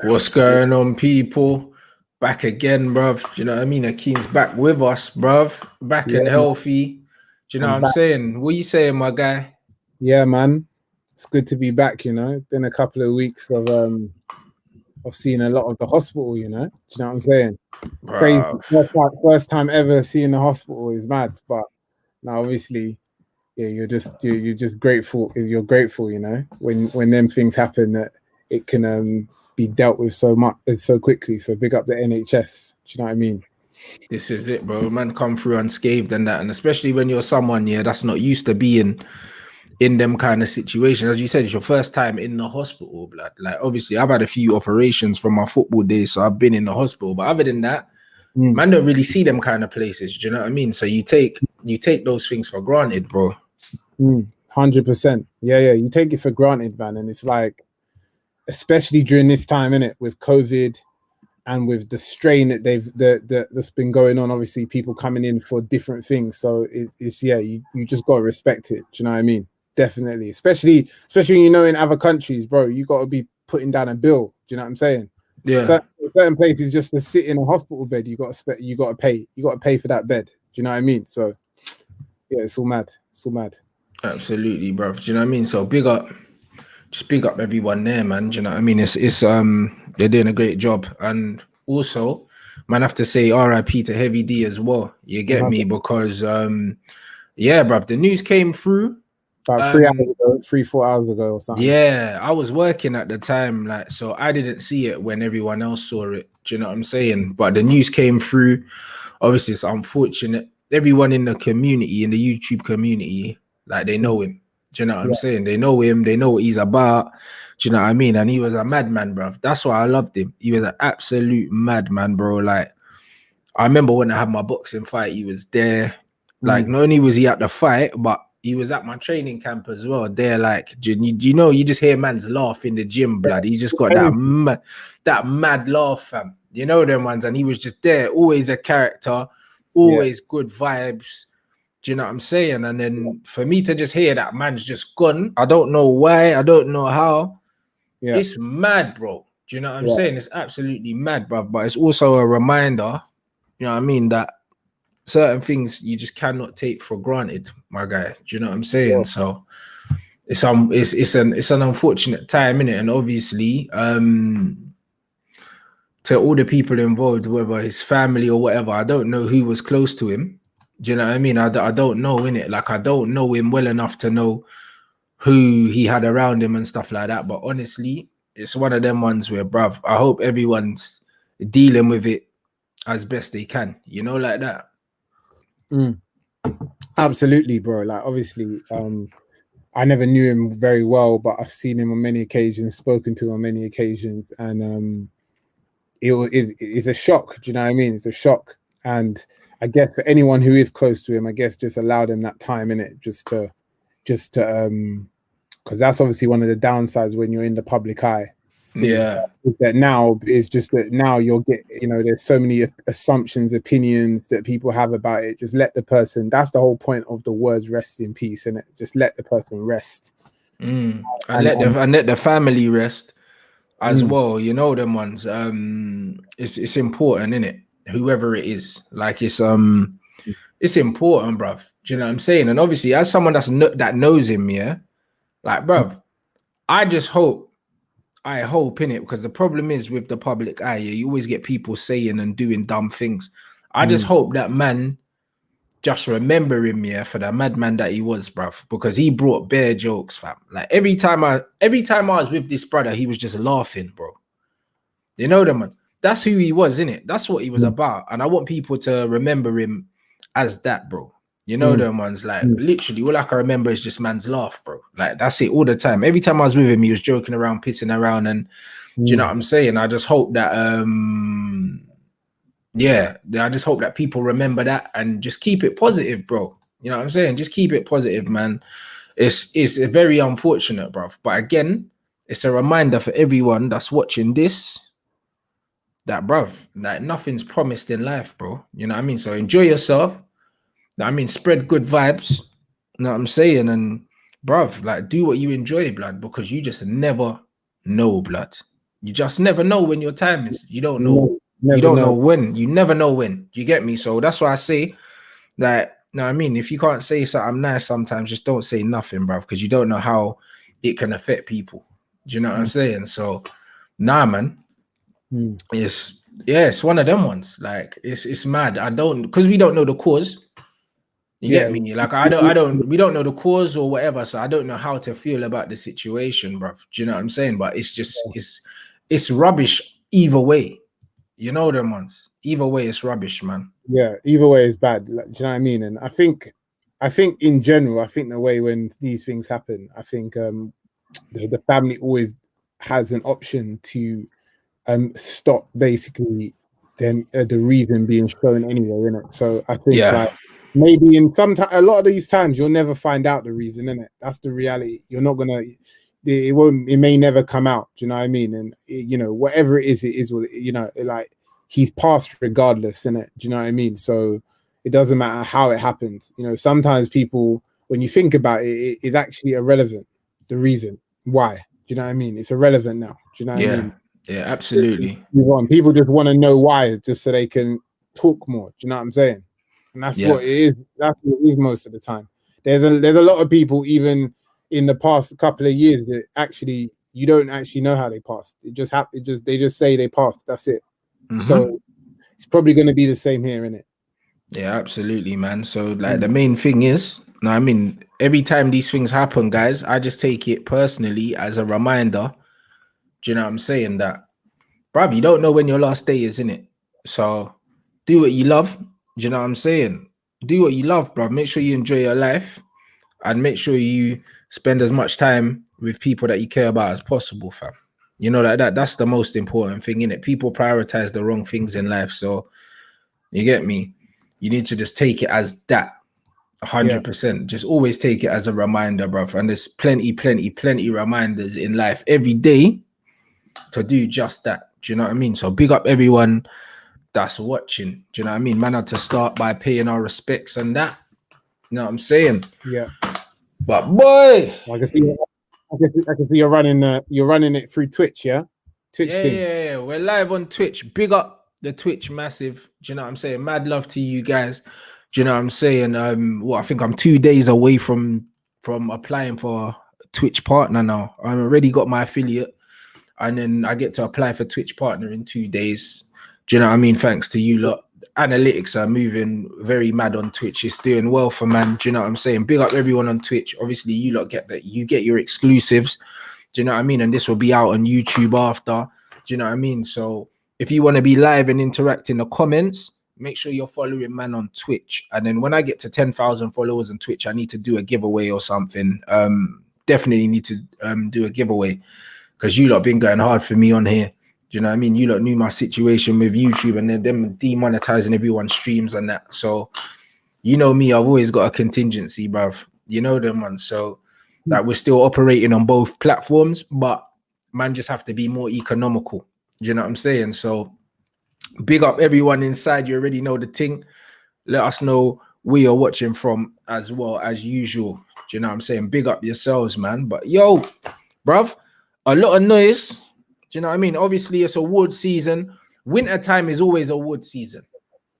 What's going on, people? Back again, bruv. Do you know what I mean? Akeem's back with us, bruv. Back Yeah, and man. healthy. Do you know I'm what I'm back. saying? What you saying, my guy? Yeah, man. It's good to be back, you know. It's been a couple of weeks of seeing a lot of the hospital, you know. Do you know what I'm saying? Crazy. Bruv. First time ever seeing the hospital is mad. But now obviously, yeah, you're just grateful. You're grateful, you know, when them things happen that it can be dealt with so quickly. So big up the NHS. Do you know what I mean? This is it, bro. Man, come through unscathed and that. And especially when you're someone, yeah, that's not used to being in them kind of situations. As you said, it's your first time in the hospital, blood. Like, obviously, I've had a few operations from my football days, so I've been in the hospital. But other than that, man don't really see them kind of places. Do you know what I mean? So you take those things for granted, bro. 100%. Yeah. You take it for granted, man. And it's like, especially during this time, innit, with COVID and with the strain that that's been going on. Obviously, people coming in for different things. So it's you just gotta respect it. Do you know what I mean? Definitely. Especially you know, in other countries, bro, you gotta be putting down a bill. Do you know what I'm saying? Yeah. Certain places, just to sit in a hospital bed, you gotta pay for that bed. Do you know what I mean? So yeah, it's all mad. Absolutely, bro. Do you know what I mean? So big up everyone there, man. Do you know what I mean? It's they're doing a great job. And also, man, I have to say RIP to Heavy D as well. You get me? Because yeah, bro, the news came through about 4 hours ago or something. Yeah, I was working at the time, like, so I didn't see it when everyone else saw it. Do you know what I'm saying? But the news came through. Obviously, it's unfortunate. Everyone in the community, in the YouTube community, like, they know him. Do you know what I'm saying? They know him. They know what he's about. Do you know what I mean? And he was a madman, bro. That's why I loved him. He was an absolute madman, bro. Like, I remember when I had my boxing fight, he was there. Like, not only was he at the fight, but he was at my training camp as well. There, like, you know, you just hear man's laugh in the gym, blood. He just got that mad laugh, fam. You know them ones, and he was just there, always a character, always good vibes. Do you know what I'm saying? And then for me to just hear that man's just gone, I don't know why, I don't know how. Yeah, it's mad, bro. Do you know what I'm saying? It's absolutely mad, bruv. But it's also a reminder, you know what I mean, that certain things you just cannot take for granted, my guy. Do you know what I'm saying? So it's an unfortunate time, innit? And obviously, to all the people involved, whether his family or whatever, I don't know who was close to him. Do you know what I mean? I don't know, innit? Like, I don't know him well enough to know who he had around him and stuff like that. But honestly, it's one of them ones where, bruv, I hope everyone's dealing with it as best they can, you know, like that. Absolutely, bro. Like, obviously, I never knew him very well, but I've seen him on many occasions, spoken to him on many occasions, and it's a shock. Do you know what I mean? It's a shock, and I guess for anyone who is close to him, I guess just allow them that time in it, just to because that's obviously one of the downsides when you're in the public eye. That now is just that now you'll get, you know, there's so many assumptions, opinions that people have about it. Just let the person, that's the whole point of the words rest in peace, and it just let the person rest. And let the family rest as well, you know, them ones. It's important, innit? Whoever it is, like, it's important, bruv. Do you know what I'm saying? And obviously, as someone that knows him, yeah, like, bruv, I hope in it, because the problem is with the public eye, you always get people saying and doing dumb things. I just hope that man just remember him, yeah, for the madman that he was, bruv, because he brought bare jokes, fam. Like, every time I was with this brother, he was just laughing, bro. You know them, that's who he was, innit? That's what he was about. And I want people to remember him as that, bro. You know them ones, like, literally all I can remember is just man's laugh, bro. Like, that's it all the time. Every time I was with him, he was joking around, pissing around, and do you know what I'm saying? I just hope that I just hope that people remember that and just keep it positive, bro. You know what I'm saying? Just keep it positive, man. It's very unfortunate, bro. But again, it's a reminder for everyone that's watching this that, bro, like, nothing's promised in life, bro. You know what I mean? So enjoy yourself. I mean, spread good vibes. You know what I'm saying? And bruv, like do what you enjoy, blood, because you just never know, blood. You just never know when your time is. You don't know. No, You never don't know know. when. You never know when. You get me? So that's why I say, like, no, I mean, if you can't say something nice sometimes, just don't say nothing, bruv, because you don't know how it can affect people. Do you know what I'm saying? So, nah, man. It's one of them ones. Like, it's mad. I don't, because we don't know the cause. You get me? Like we don't know the cause or whatever, so I don't know how to feel about the situation, bro. Do you know what I'm saying? But it's just it's rubbish either way. You know them ones. Either way, it's rubbish, man. Yeah, either way is bad. Like, do you know what I mean? And I think in general, I think the way when these things happen, I think the family always has an option to stop basically them the reason being shown anyway, innit? So I think like maybe in a lot of these times you'll never find out the reason, innit? That's the reality. You're not gonna it may never come out. Do you know what I mean? And you know, whatever it is what you know, like he's passed regardless, innit? Do you know what I mean? So it doesn't matter how it happened. You know, sometimes people, when you think about it, it is actually irrelevant, the reason why. Do you know what I mean? It's irrelevant now. Do you know what I mean? Yeah, absolutely. People just want to know why, just so they can talk more. Do you know what I'm saying? And that's what it is. That's what it is most of the time. There's a lot of people, even in the past couple of years, that actually you don't actually know how they passed. It just happened. They just say they passed. That's it. So it's probably going to be the same here, isn't it? Yeah, absolutely, man. So like the main thing is, no, I mean, every time these things happen, guys, I just take it personally as a reminder. Do you know what I'm saying? That, bruv, you don't know when your last day is, innit? So do what you love. Do you know what I'm saying? Do what you love, bruv. Make sure you enjoy your life and make sure you spend as much time with people that you care about as possible, fam. You know, that's the most important thing, innit? People prioritize the wrong things in life. So you get me? You need to just take it as that. 100%. Just always take it as a reminder, bruv. And there's plenty reminders in life every day to do just that. Do you know what I mean? So big up everyone that's watching. Do you know what I mean? Man, had to start by paying our respects and that. You know what I'm saying? Yeah. But boy, I can see you're running it through Twitch, yeah? Twitch things. Yeah. We're live on Twitch. Big up the Twitch massive. Do you know what I'm saying? Mad love to you guys. Do you know what I'm saying? Well, I think I'm 2 days away from applying for a Twitch partner now. I've already got my affiliate. And then I get to apply for Twitch partner in 2 days. Do you know what I mean? Thanks to you lot. Analytics are moving very mad on Twitch. It's doing well for man. Do you know what I'm saying? Big up everyone on Twitch. Obviously, you lot get that. You get your exclusives. Do you know what I mean? And this will be out on YouTube after. Do you know what I mean? So if you want to be live and interact in the comments, make sure you're following man on Twitch. And then when I get to 10,000 followers on Twitch, I need to do a giveaway or something. Definitely need to do a giveaway. Because you lot been going hard for me on here. Do you know what I mean? You lot knew my situation with YouTube and then them demonetizing everyone's streams and that. So, you know me, I've always got a contingency, bruv. You know them ones. So, that we're still operating on both platforms, but man just have to be more economical. Do you know what I'm saying? So, big up everyone inside. You already know the thing. Let us know where you're watching from as well as usual. Do you know what I'm saying? Big up yourselves, man. But yo, bruv, a lot of noise. Do you know what I mean? Obviously, it's award season. Winter time is always award season.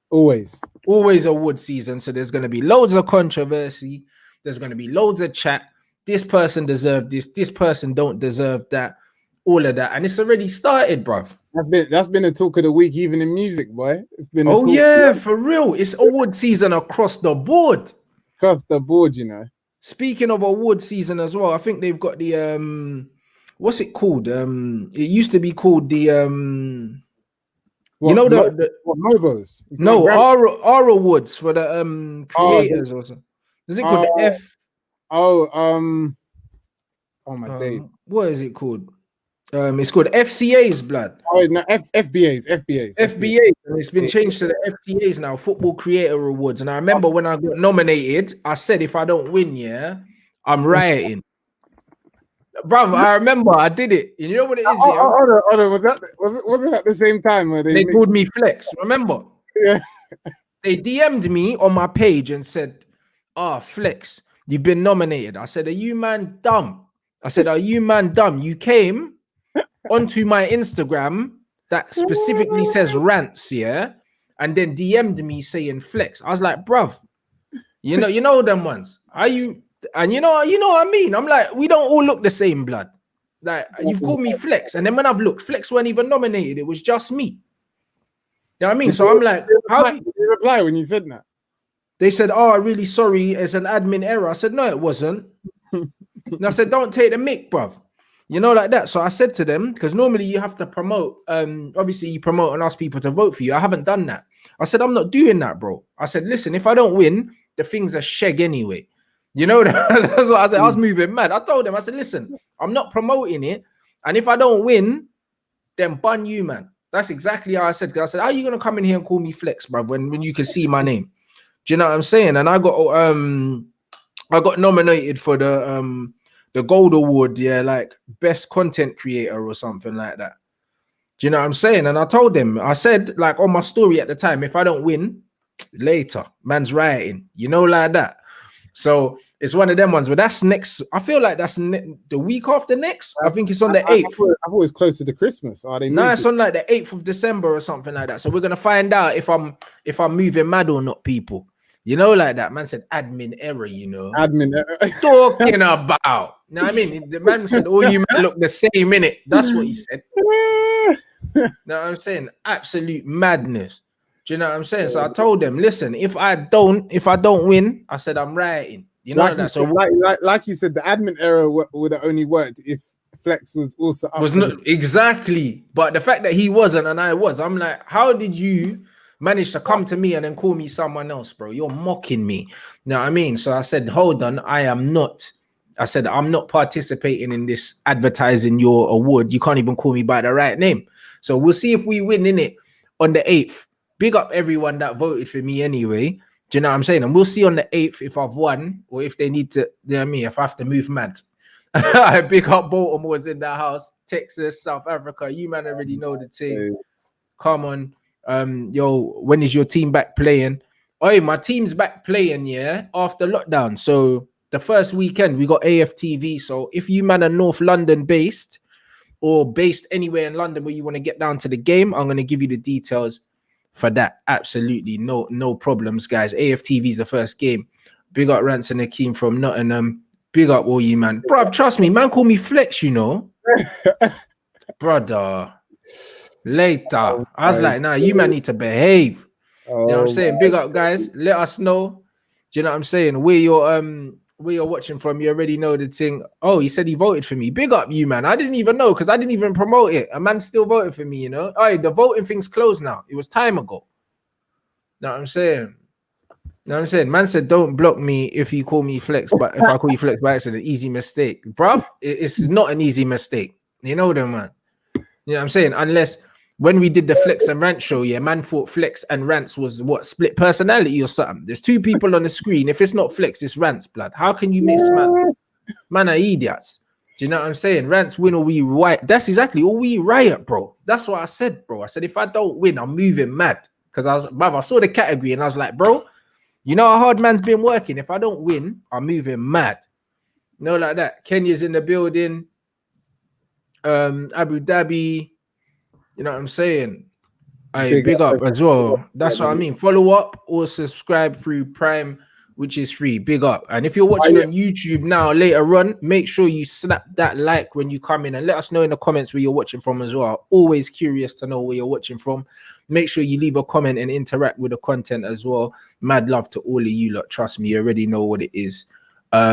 Always award season. So there's going to be loads of controversy. There's going to be loads of chat. This person deserved this. This person don't deserve that. All of that. And it's already started, bruv. That's been a talk of the week, even in music, boy. It's been for real. It's award season across the board. Across the board, you know. Speaking of award season as well, I think they've got the what's it called? It used to be called the what, you know Mobos? No, our awards for the creators or something. Is it called the F? Oh my day. What is it called? It's called FCA's, blood. Oh no, FBA's. And it's been changed to the FCA's now, Football Creator Awards. And I remember when I got nominated, I said if I don't win, I'm rioting. Bro, I remember I did it. You know what it is? Hold on. Was it at the same time where they called me Flex? Remember? Yeah. They DM'd me on my page and said, Flex, You've been nominated. I said, are you man dumb? I said, are you man dumb? You came onto my Instagram that specifically says Rants, yeah, and then DM'd me saying flex. I was like, bruv, you know them ones. Are you? And you know what I mean? I'm like, we don't all look the same, blood. Like, you've called me flex, and then when I've looked, flex weren't even nominated. It was just me. You know what I mean? So I'm like, how did you reply when you said that? They said, oh, really sorry, it's an admin error. I said, no, it wasn't. And I said, don't take the mic, bruv. You know, like that. So I said to them, because normally you have to promote, obviously you promote and ask people to vote for you. I haven't done that. I said, I'm not doing that, bro. I said, listen, if I don't win, the thing's a sheg anyway. You know, that's what I said. I was moving mad. I told them, I said, listen, I'm not promoting it. And if I don't win, then bun you, man. That's exactly how I said. Because I said, how are you going to come in here and call me flex, bruv, when you can see my name? Do you know what I'm saying? And I got nominated for the Gold Award, yeah, like best content creator or something like that. Do you know what I'm saying? And I told them, I said, like on my story at the time, if I don't win, later, man's rioting, you know, like that. So it's one of them ones, but that's next. I feel like that's the week after next. I think it's on the 8th. I thought it was closer to Christmas. No, it's on like the 8th of December or something like that. So we're gonna find out if I'm moving mad or not, people. You know, like that. Man said admin error, you know. Admin error. Talking about. You know what I mean? The man said, oh, you man look the same, innit? That's what he said. You know what I'm saying? Absolute madness. Do you know what I'm saying? So I told them, listen, if I don't win, I said I'm writing. You know like that. So like you said, the admin error would have only worked if Flex was also up. Was not exactly, but the fact that he wasn't and I was, I'm like, how did you manage to come to me and then call me someone else, bro? You're mocking me. You know what I mean? So I said, hold on, I'm not participating in this advertising your award. You can't even call me by the right name. So we'll see if we win in it on the 8th. Big up everyone that voted for me anyway. Do you know what I'm saying? And we'll see on the 8th if I've won or if they need to, you know what I mean, if I have to move mad. Big up Baltimore was in that house. Texas, South Africa. You man already know the thing. Come on. Yo, when is your team back playing? Oh, my team's back playing, yeah, after lockdown. So the first weekend we got AFTV. So if you man are North London based or based anywhere in London where you want to get down to the game, I'm going to give you the details for that. Absolutely no problems, guys. AFTV is the first game. Big up Rants and Akeem from Nottingham. Big up all you, man. Bro, trust me, man, call me Flex, you know. Brother. Later. I was like, nah, you man need to behave. You know what I'm saying? Big up, guys. Let us know. Do you know what I'm saying? Where you're watching from, you already know the thing. Oh, he said he voted for me. Big up you, man. I didn't even know because I didn't even promote it. A man still voted for me, you know. Oh, the voting thing's closed now. It was time ago. Know what I'm saying? Know what I'm saying? Man said, don't block me if you call me Flex, but if I call you Flex by accident, easy mistake. Bruv, it's not an easy mistake. You know that, man. You know what I'm saying? Unless when we did the Flex and Rant show, yeah, man thought Flex and Rants was what, split personality or something. There's two people on the screen. If it's not Flex, it's Rants, blood. How can you mix, man? Man are idiots. Do you know what I'm saying? Rants win or we riot. That's exactly all we riot, bro. That's what I said, bro. I said, if I don't win, I'm moving mad. Because I saw the category and I was like, bro, you know how hard man's been working. If I don't win, I'm moving mad. You know, like that. Kenya's in the building. Abu Dhabi. You know what I'm saying? Big up as well. That's what I mean. Follow up or subscribe through Prime, which is free. Big up. And if you're watching on YouTube now, later on, make sure you slap that like when you come in and let us know in the comments where you're watching from as well. Always curious to know where you're watching from. Make sure you leave a comment and interact with the content as well. Mad love to all of you lot. Trust me, you already know what it is. Yo,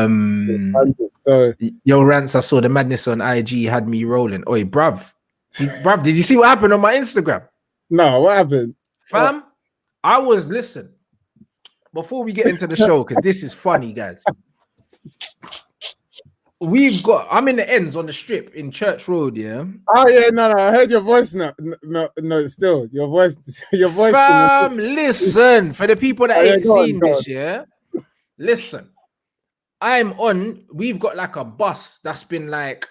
Rants, I saw the madness on IG had me rolling. Oi, bruv, did you see what happened on my Instagram? No, what happened? Fam, listen, before we get into the show, because this is funny, guys. I'm in the ends on the strip in Church Road, yeah. Oh yeah, no, I heard your voice now. No, still your voice. Fam, listen, for the people that ain't seen this, yeah. Listen, we've got like a bus that's been like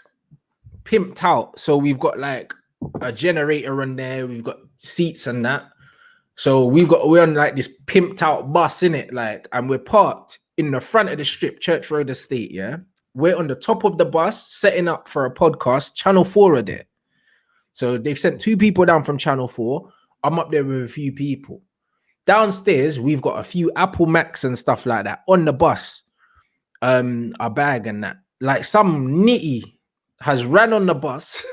pimped out. So we've got like a generator on there, we've got seats and that. So we're on like this pimped out bus in it, like, and we're parked in the front of the strip, Church Road Estate, yeah? We're on the top of the bus, setting up for a podcast. Channel 4 are there. So they've sent 2 people down from Channel 4. I'm up there with a few people. Downstairs, we've got a few Apple Macs and stuff like that on the bus. A bag and that. Like some nitty has ran on the bus,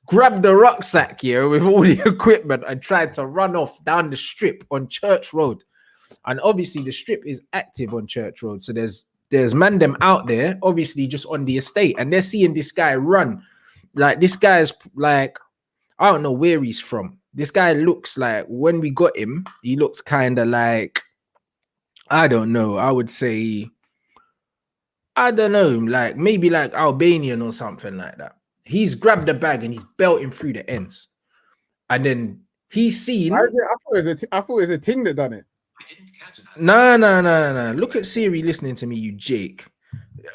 grabbed the rucksack here with all the equipment and tried to run off down the strip on Church Road. And obviously the strip is active on Church Road. So there's man them out there, obviously just on the estate, and they're seeing this guy run. Like this guy's like, I don't know where he's from. This guy looks like, when we got him, he looks kind of like, I don't know, I would say, I don't know, like maybe like Albanian or something like that. He's grabbed the bag and he's belting through the ends. And then he's seen. I thought it was a thing that done it. No. Look at Siri listening to me, you Jake.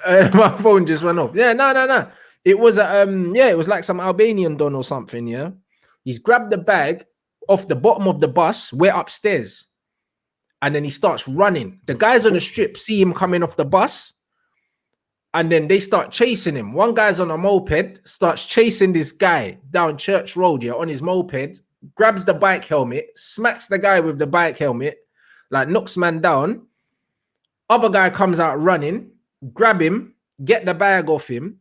My phone just went off. Yeah, no. It was it was like some Albanian don or something. Yeah, he's grabbed the bag off the bottom of the bus. We're upstairs, and then he starts running. The guys on the strip see him coming off the bus, and then they start chasing him. One guy's on a moped, starts chasing this guy down Church Road, yeah, on his moped, grabs the bike helmet, smacks the guy with the bike helmet, like knocks man down. Other guy comes out running, grab him, get the bag off him,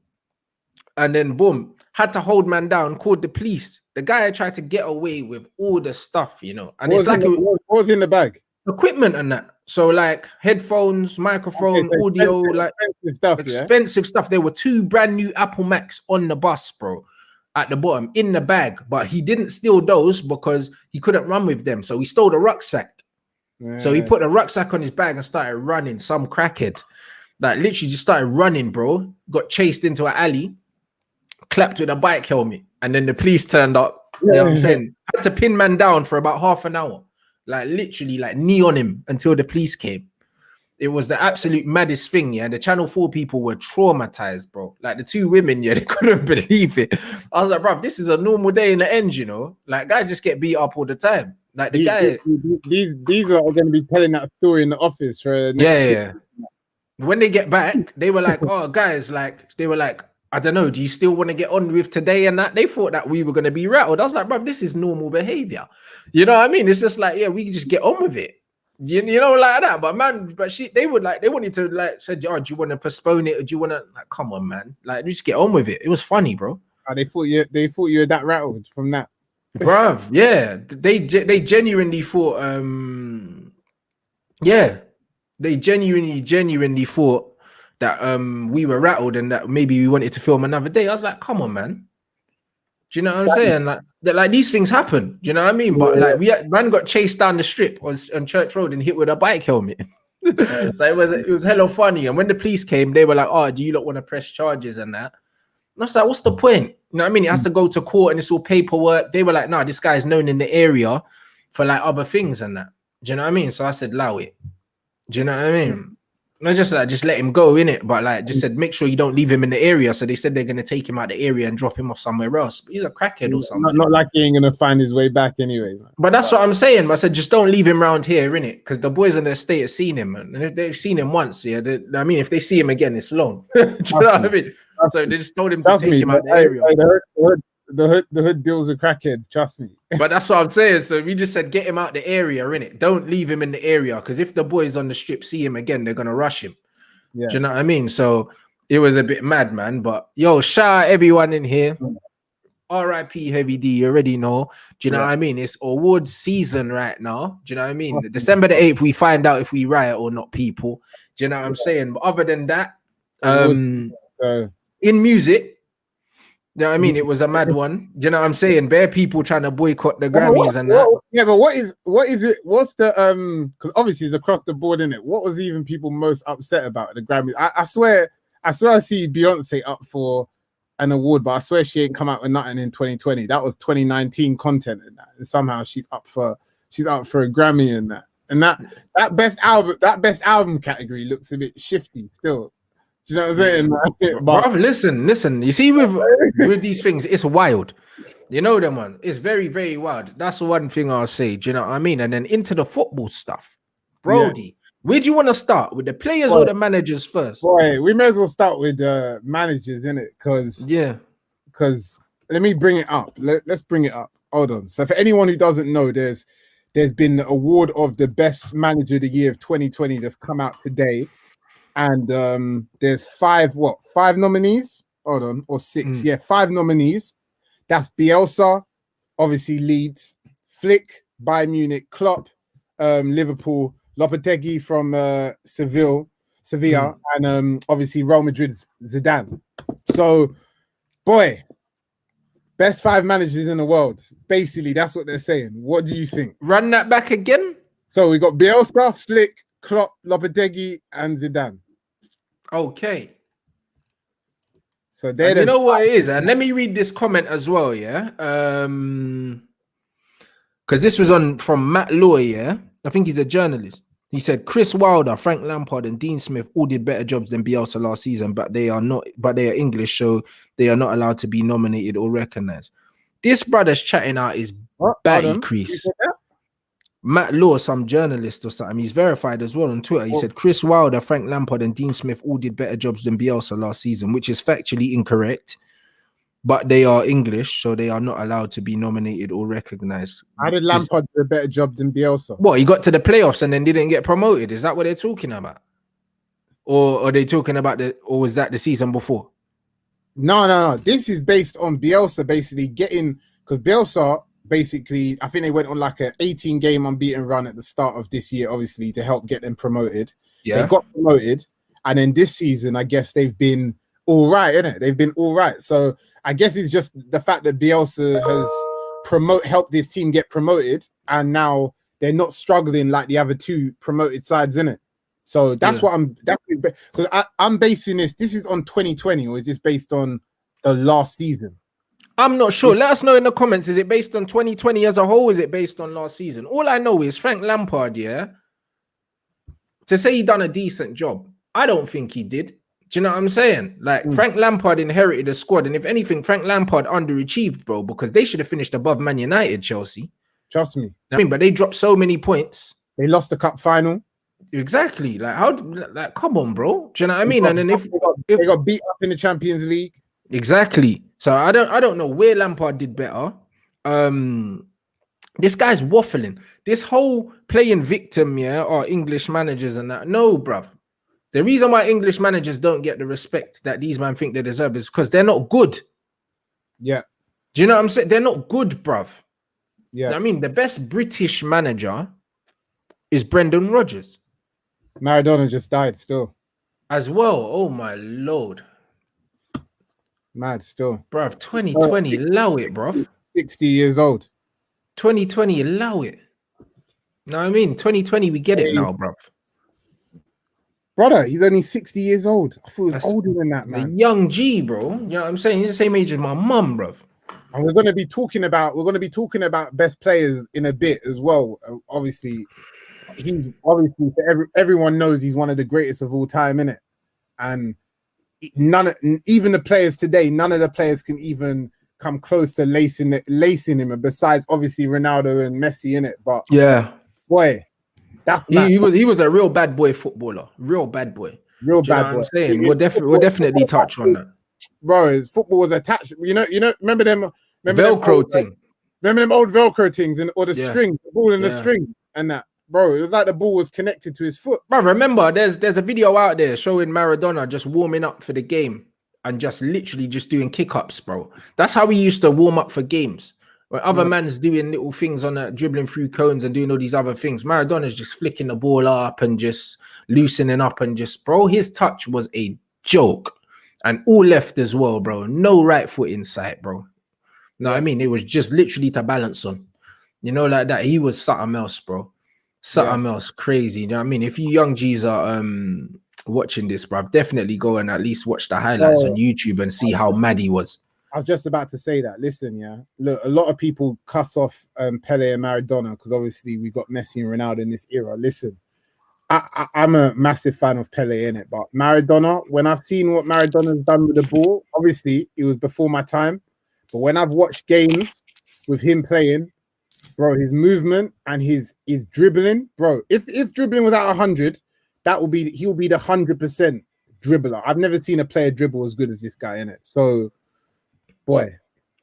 and then boom, had to hold man down, called the police. The guy tried to get away with all the stuff, you know. And it's like what was in the bag? Equipment and that. So like headphones, microphone, audio, like expensive stuff. There were 2 brand new Apple Macs on the bus, bro, at the bottom in the bag. But he didn't steal those because he couldn't run with them. So he stole the rucksack. Yeah. So he put the rucksack on his bag and started running. Some crackhead that literally just started running, bro. Got chased into an alley, clapped with a bike helmet, and then the police turned up. You know what I'm saying? Had to pin man down for about half an hour. Like literally like knee on him until the police came. It was the absolute maddest thing, yeah. The Channel 4 people were traumatized, bro. Like the 2 women, yeah, they couldn't believe it. I was like, bro, this is a normal day in the end, you know. Like guys just get beat up all the time. Like the guy. These are going to be telling that story in the office for yeah. When they get back, they were like, oh guys, like they were like, I don't know, do you still want to get on with today and that? They thought that we were going to be rattled. I was like, bro, this is normal behavior. You know what I mean? It's just like, yeah, we can just get on with it. You know, like that. But man, they wanted to like said, oh, do you want to postpone it? Or do you want to like, come on, man? Like, just get on with it. It was funny, bro. They thought you were that rattled from that. Bruv, yeah. They genuinely thought, they genuinely thought that we were rattled and that maybe we wanted to film another day. I was like, come on, man. Do you know what I'm saying? Like these things happen. Do you know what I mean? But like man got chased down the strip on Church Road and hit with a bike helmet. So it was hella funny. And when the police came, they were like, oh, do you not want to press charges and that? And I was like, what's the point? You know what I mean? It has to go to court and it's all paperwork. They were like, no, this guy's known in the area for like other things and that. Do you know what I mean? So I said, allow it. Do you know what I mean? I just let him go in it, but like just said, make sure you don't leave him in the area. So they said they're gonna take him out the area and drop him off somewhere else. But he's a crackhead or something. Not like he ain't gonna find his way back anyway. Man. But that's what I'm saying. I said just don't leave him around here, innit? Because the boys in the estate have seen him, and if they've seen him once, yeah. I mean, if they see him again, it's long. Do you know what I mean? So they just told him to take him out the area. The hood deals with crackheads, trust me. But that's what I'm saying. So we just said get him out the area, innit? Don't leave him in the area because if the boys on the strip see him again, they're gonna rush him. Yeah. Do you know what I mean? So it was a bit mad, man. But yo, shout out everyone in here. R.I.P. Heavy D, you already know. Do you know what I mean? It's awards season right now. Do you know what I mean? December the 8th, we find out if we riot or not, people. Do you know what I'm saying? But other than that, in music, you know what I mean? It was a mad one. Do you know what I'm saying? Bare people trying to boycott the Grammys and that. Yeah, but what is it? What's the because obviously it's across the board, isn't it? What was even people most upset about the Grammys? I swear I see Bielsa up for an award, but I swear she ain't come out with nothing in 2020. That was 2019 content and that. And somehow she's up for a Grammy and that. And that best album category looks a bit shifty still. Do you know what I'm saying? But listen. You see, with these things, it's wild. You know them ones. It's very, very wild. That's one thing I'll say. Do you know what I mean? And then into the football stuff, Brody. Where do you want to start? With the players or the managers first? Boy, we may as well start with managers, innit? Because let me bring it up. Let's bring it up. Hold on. So for anyone who doesn't know, there's been the award of the best manager of the year of 2020 that's come out today. And there's five nominees? Hold on, or six. Yeah, 5 nominees. That's Bielsa, obviously Leeds, Flick, Bayern Munich, Klopp, Liverpool, Lopetegui from Sevilla, and obviously Real Madrid's Zidane. So, boy, best 5 managers in the world. Basically, that's what they're saying. What do you think? Run that back again. So we got Bielsa, Flick, Klopp, Lopetegui, and Zidane. Okay. So you know what it is, and let me read this comment as well, yeah. Because this was from Matt Law, yeah. I think he's a journalist. He said Chris Wilder, Frank Lampard, and Dean Smith all did better jobs than Bielsa last season, but they are English, so they are not allowed to be nominated or recognized. This brother's chatting out his batty crease. Matt Law, some journalist or something, he's verified as well on Twitter. He said Chris Wilder, Frank Lampard, and Dean Smith all did better jobs than Bielsa last season, which is factually incorrect. But they are English, so they are not allowed to be nominated or recognized. How did Lampard do a better job than Bielsa? What, he got to the playoffs and then didn't get promoted? Is that what they're talking about? Or are they talking about or was that the season before? No. This is based on Bielsa basically getting, because Bielsa basically, I think they went on like an 18-game unbeaten run at the start of this year, obviously, to help get them promoted. Yeah. They got promoted. And then this season, I guess they've been all right, innit? They've been all right. So I guess it's just the fact that Bielsa has helped this team get promoted, and now they're not struggling like the other 2 promoted sides, innit? So that's what because I'm basing this. This is on 2020, or is this based on the last season? I'm not sure. Let us know in the comments. Is it based on 2020 as a whole? Is it based on last season? All I know is Frank Lampard, yeah, to say he done a decent job, I don't think he did. Do you know what I'm saying? Like, Frank Lampard inherited a squad, and if anything, Frank Lampard underachieved, bro, because they should have finished above Man United, Chelsea. Trust me. I mean, but they dropped so many points. They lost the cup final. Exactly. Like, come on, bro. Do you know what I mean? And then if they got beat up in the Champions League. Exactly. So I don't know where Lampard did better. This guy's waffling. This whole playing victim, yeah, or English managers and that. No, bruv. The reason why English managers don't get the respect that these men think they deserve is because they're not good. Yeah. Do you know what I'm saying? They're not good, bruv. Yeah. I mean, the best British manager is Brendan Rodgers. Maradona just died still. As well. Oh, my Lord. Mad still. Bruv, 2020, allow it, bruv. 60 years old. 2020, allow it. Know what I mean? 2020, we get it now, bruv. Brother, he's only 60 years old. I thought he was older than that, man. A young G, bro. You know what I'm saying? He's the same age as my mum, bruv. And we're going to be talking about best players in a bit as well. Obviously, he's obviously everyone knows he's one of the greatest of all time, innit? And even the players today, none of the players can even come close to lacing him. And besides, obviously, Ronaldo and Messi, innit? But yeah, boy, he was a real bad boy footballer, real bad boy. I'm saying we'll definitely touch on that. Bro, his football was attached. You know, remember them Velcro thing. Remember them old Velcro things or the string, the ball and the string and that. Bro, it was like the ball was connected to his foot. Bro, remember, there's a video out there showing Maradona just warming up for the game and just literally just doing kick-ups, bro. That's how we used to warm up for games. When other man's doing little things on dribbling through cones and doing all these other things, Maradona's just flicking the ball up and just loosening up and just, bro, his touch was a joke. And all left as well, bro. No right foot in sight, bro. No, I mean, it was just literally to balance on. You know, like that. He was something else, bro. Something else crazy. You know what I mean? If you young G's are watching this, bro, definitely go and at least watch the highlights on YouTube and see how mad he was. I was just about to say that. Listen, yeah. Look, a lot of people cuss off Pele and Maradona because obviously we got Messi and Ronaldo in this era. Listen, I'm a massive fan of Pele, innit? But Maradona, when I've seen what Maradona's done with the ball, obviously it was before my time. But when I've watched games with him playing, bro, his movement and his dribbling, bro. If dribbling was at 100, he'll be the 100% dribbler. I've never seen a player dribble as good as this guy in it. So, boy,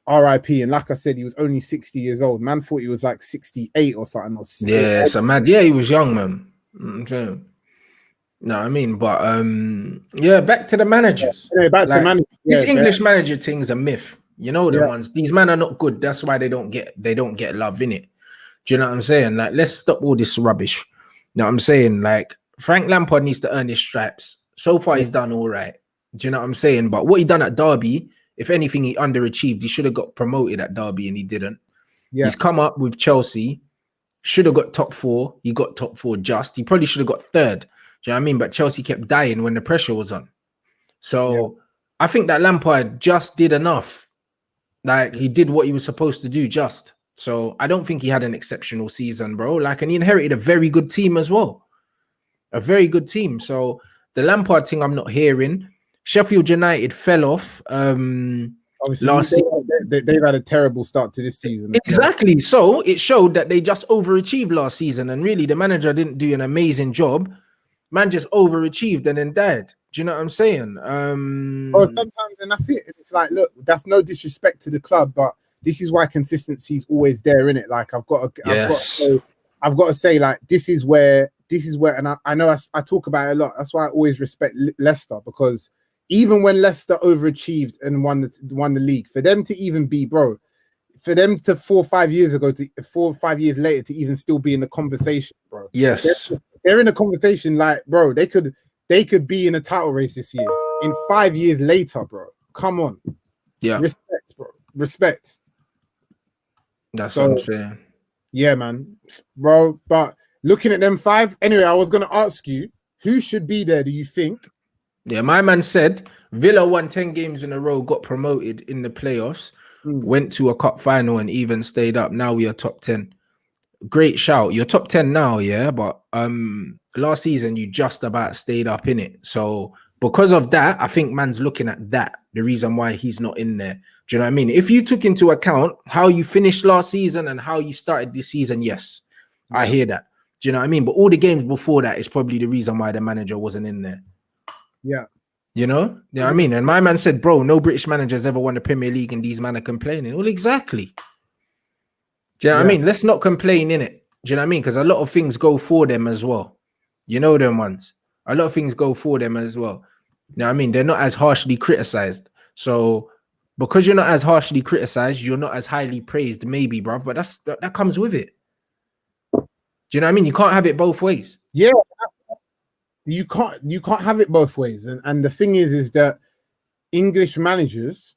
RIP. And like I said, he was only 60 years old. Man thought he was like 68 or something. Or yeah, so mad. Yeah, he was young, man. Okay. No, I mean, but yeah, back to the managers. Yeah, back to managers. This English manager thing's a myth. You know the ones. These men are not good. That's why they don't get love in it. Do you know what I'm saying? Like, let's stop all this rubbish. You know what I'm saying? Like, Frank Lampard needs to earn his stripes. So far, he's done all right. Do you know what I'm saying? But what he done at Derby, if anything, he underachieved. He should have got promoted at Derby, and he didn't. Yeah. He's come up with Chelsea. Should have got top 4. He got top 4 just. He probably should have got 3rd. Do you know what I mean? But Chelsea kept dying when the pressure was on. So I think that Lampard just did enough. Like, he did what he was supposed to do just. So I don't think he had an exceptional season, bro. Like, and he inherited a very good team as well. A very good team. So the Lampard thing I'm not hearing. Sheffield United fell off last season. They've had a terrible start to this season. Exactly. So it showed that they just overachieved last season. And really, the manager didn't do an amazing job. Man just overachieved and then died. Do you know what I'm saying? Sometimes, and that's it. It's like, look, that's no disrespect to the club, but this is why consistency is always there, in it. Like, I've got to say, like, this is where, and I know I talk about it a lot. That's why I always respect Leicester, because even when Leicester overachieved and won the league, for them to even be, bro, for them to 4 or 5 years later to even still be in the conversation, bro. Yes, they're in a conversation. Like, bro, they could be in a title race this year. In 5 years later, bro. Come on. Yeah. Respect, bro. Respect. That's what I'm saying. Yeah, man. Bro, but looking at them 5, anyway, I was going to ask you, who should be there, do you think? Yeah, my man said Villa won 10 games in a row, got promoted in the playoffs, went to a cup final and even stayed up. Now we are top 10. Great shout. You're top 10 now, yeah, but last season you just about stayed up in it. So because of that, I think man's looking at that, the reason why he's not in there. Do you know what I mean? If you took into account how you finished last season and how you started this season, yes, I hear that. Do you know what I mean? But all the games before that is probably the reason why the manager wasn't in there. Yeah. You know what I mean? And my man said, bro, no British manager's ever won the Premier League and these men are complaining. Well, exactly. Do you know what I mean? Let's not complain, innit? Do you know what I mean? Because a lot of things go for them as well. You know them ones. A lot of things go for them as well. You know what I mean? They're not as harshly criticized. So because you're not as harshly criticized, you're not as highly praised, maybe, bruv. But that comes with it. Do you know what I mean? You can't have it both ways. Yeah. You can't have it both ways. And the thing is that English managers,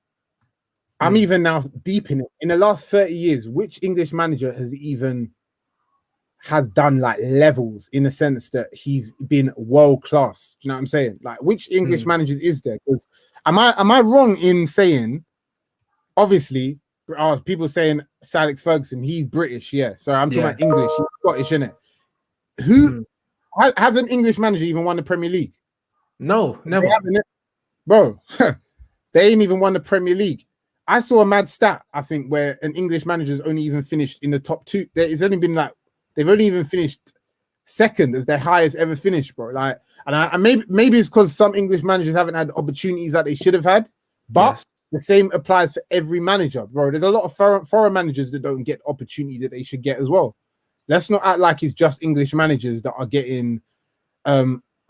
I'm even now deep in it. In the last 30 years, which English manager has done like levels in the sense that he's been world class? Do you know what I'm saying? Like, which English managers is there? Because am I wrong in saying, obviously, people saying Sir Alex Ferguson, he's British, yeah. So I'm talking about English, he's Scottish, innit? Who has an English manager even won the Premier League? No, never. Bro, they ain't even won the Premier League. I saw a mad stat, I think, where an English manager's only even finished in the top 2. They've only even finished second as their highest ever finished, bro. Like, and maybe it's because some English managers haven't had opportunities that they should have had, but the same applies for every manager, bro. There's a lot of foreign managers that don't get opportunity that they should get as well. Let's not act like it's just English managers that are getting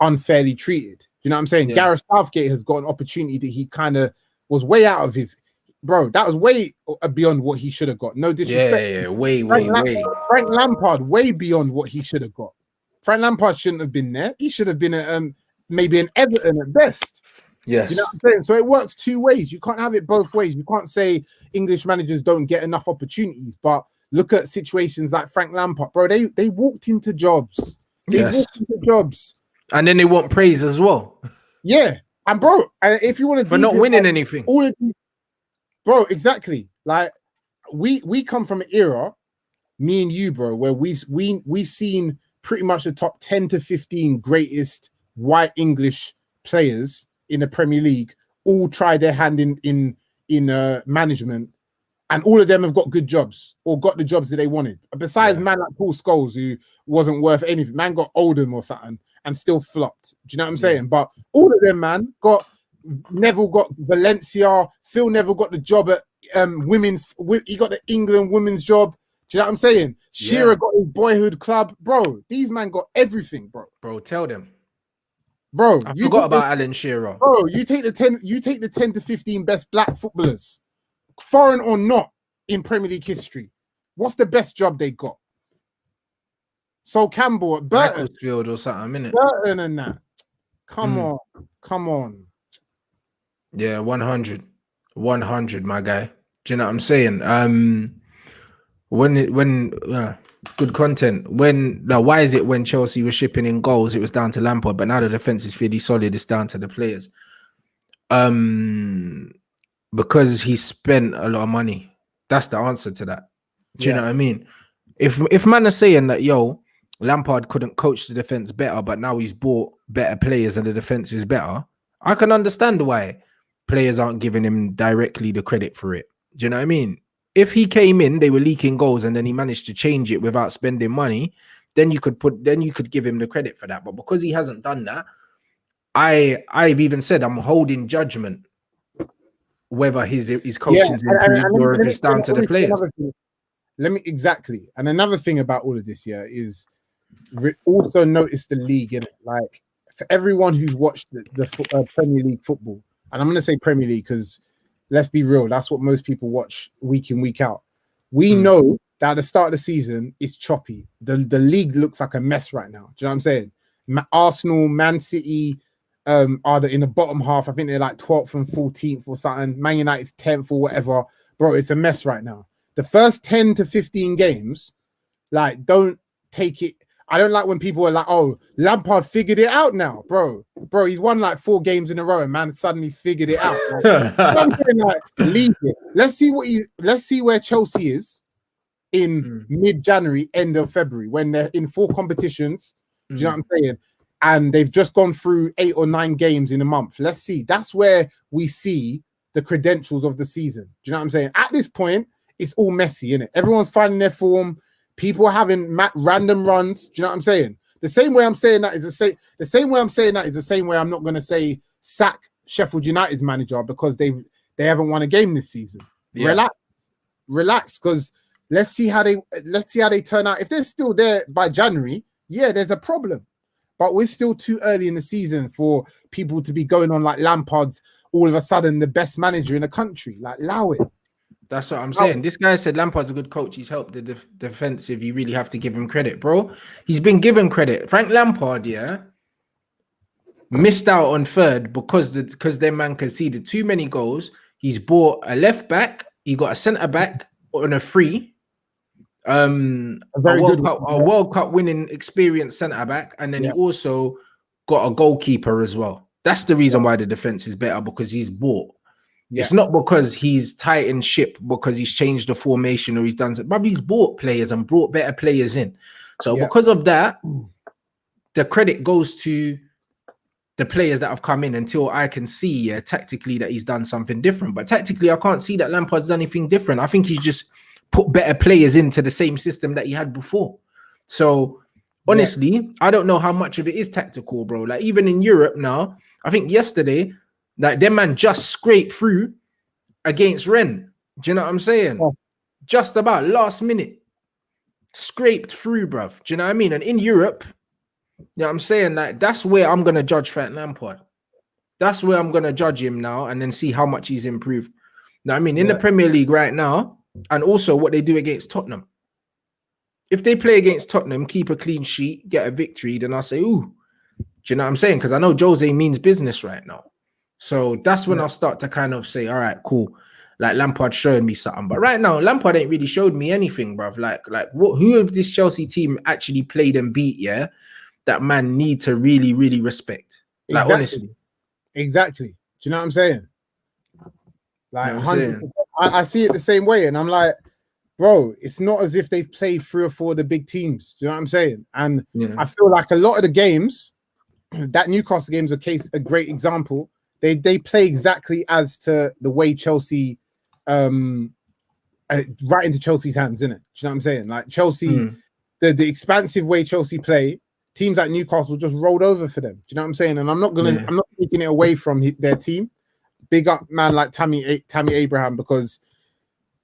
unfairly treated. You know what I'm saying? Gareth Southgate has got an opportunity that he kind of was way out of his... Bro, that was way beyond what he should have got. No disrespect. Yeah, way. Frank Lampard, way beyond what he should have got. Frank Lampard shouldn't have been there. He should have been at maybe an Everton at best. Yes. You know what I'm saying? So it works 2 ways. You can't have it both ways. You can't say English managers don't get enough opportunities, but look at situations like Frank Lampard. Bro, they walked into jobs. And then they want praise as well. Yeah. And bro, and if you want to... For not winning anything. Bro, exactly. Like, we come from an era, me and you, bro, where we've seen pretty much the top 10 to 15 greatest white English players in the Premier League all try their hand in management and all of them have got good jobs or got the jobs that they wanted. Besides man like Paul Scholes, who wasn't worth anything. Man got Oldham or something and still flopped. Do you know what I'm saying? But all of them, man, Neville got Valencia. Phil Neville got the job at women's. He got the England women's job. Do you know what I'm saying? Shearer got his boyhood club. Bro, these man got everything, bro. Bro, tell them. Bro, I forgot about Alan Shearer. Bro, you take the 10 to 15 best black footballers, foreign or not, in Premier League history. What's the best job they got? Sol Campbell at Burton. Macclesfield or something, innit? Burton and that. Come on. Yeah, 100. 100, my guy. Do you know what I'm saying? Good content. Why is it when Chelsea was shipping in goals, it was down to Lampard, but now the defense is fairly solid, it's down to the players? Because he spent a lot of money. That's the answer to that. Do you know what I mean? If man are saying that, yo, Lampard couldn't coach the defense better, but now he's bought better players and the defense is better, I can understand why players aren't giving him directly the credit for it. Do you know what I mean? If he came in, they were leaking goals, and then he managed to change it without spending money, then you could give him the credit for that. But because he hasn't done that, I've even said I'm holding judgment whether his coaching's improved or if it's down to the players. And another thing about all of this, is also notice the league in it. Like, for everyone who's watched the Premier League football, and I'm going to say Premier League because let's be real, that's what most people watch week in, week out. We know that at the start of the season, it's choppy. The league looks like a mess right now. Do you know what I'm saying? Arsenal, Man City are in the bottom half. I think they're like 12th and 14th or something. Man United's 10th or whatever. Bro, it's a mess right now. The first 10 to 15 games, like, don't take it. I don't like when people are like, oh, Lampard figured it out now, bro. Bro, he's won like 4 games in a row and man suddenly figured it out. Like, leave it. Let's see where Chelsea is in mid-January, end of February, when they're in 4 competitions. Do you know what I'm saying? And they've just gone through 8 or 9 games in a month. Let's see. That's where we see the credentials of the season. Do you know what I'm saying? At this point, it's all messy, innit? Everyone's finding their form. People are having random runs. Do you know what I'm saying? The same way I'm saying that is the same way I'm saying that is the same way I'm not going to say sack Sheffield United's manager because they haven't won a game this season. Yeah. Relax, because let's see how they turn out. If they're still there by January, there's a problem. But we're still too early in the season for people to be going on like Lampard's all of a sudden the best manager in the country. Like, allow it. That's what I'm saying. This guy said Lampard's a good coach. He's helped the defensive. You really have to give him credit, bro. He's been given credit. Frank Lampard, missed out on third because their man conceded too many goals. He's bought a left back. He got a centre back on a free. A World Cup winning experienced centre back, and then he also got a goalkeeper as well. That's the reason why the defense is better, because he's bought. It's not because he's tightened ship, because he's changed the formation or he's done something, but he's bought players and brought better players in. So because of that, the credit goes to the players that have come in until I can see tactically that he's done something different. But tactically, I can't see that Lampard's done anything different. I think he's just put better players into the same system that he had before. So honestly, I don't know how much of it is tactical, bro. Like, even in Europe now, I think yesterday, like, their man just scraped through against Rennes. Do you know what I'm saying? Just about last minute. Scraped through, bruv. Do you know what I mean? And in Europe, you know what I'm saying? Like, that's where I'm going to judge Frank Lampard. That's where I'm going to judge him now and then see how much he's improved. Now, I mean, in the Premier League right now, and also what they do against Tottenham. If they play against Tottenham, keep a clean sheet, get a victory, then I'll say, ooh. Do you know what I'm saying? Because I know Jose means business right now. So that's when I'll start to kind of say, all right, cool. Like, Lampard showing me something. But right now, Lampard ain't really showed me anything, bruv. Like who of this Chelsea team actually played and beat, that man need to really, really respect. Like, honestly. Exactly. Do you know what I'm saying? Like, 100%. I see it the same way. And I'm like, bro, it's not as if they've played 3 or 4 of the big teams. Do you know what I'm saying? And I feel like a lot of the games, that Newcastle game is a great example. They play exactly as to the way Chelsea right into Chelsea's hands, innit? Do you know what I'm saying? Like Chelsea, Mm. the expansive way Chelsea play, teams like Newcastle just rolled over for them. Do you know what I'm saying? And I'm not taking it away from their team. Big up man like Tammy Abraham, because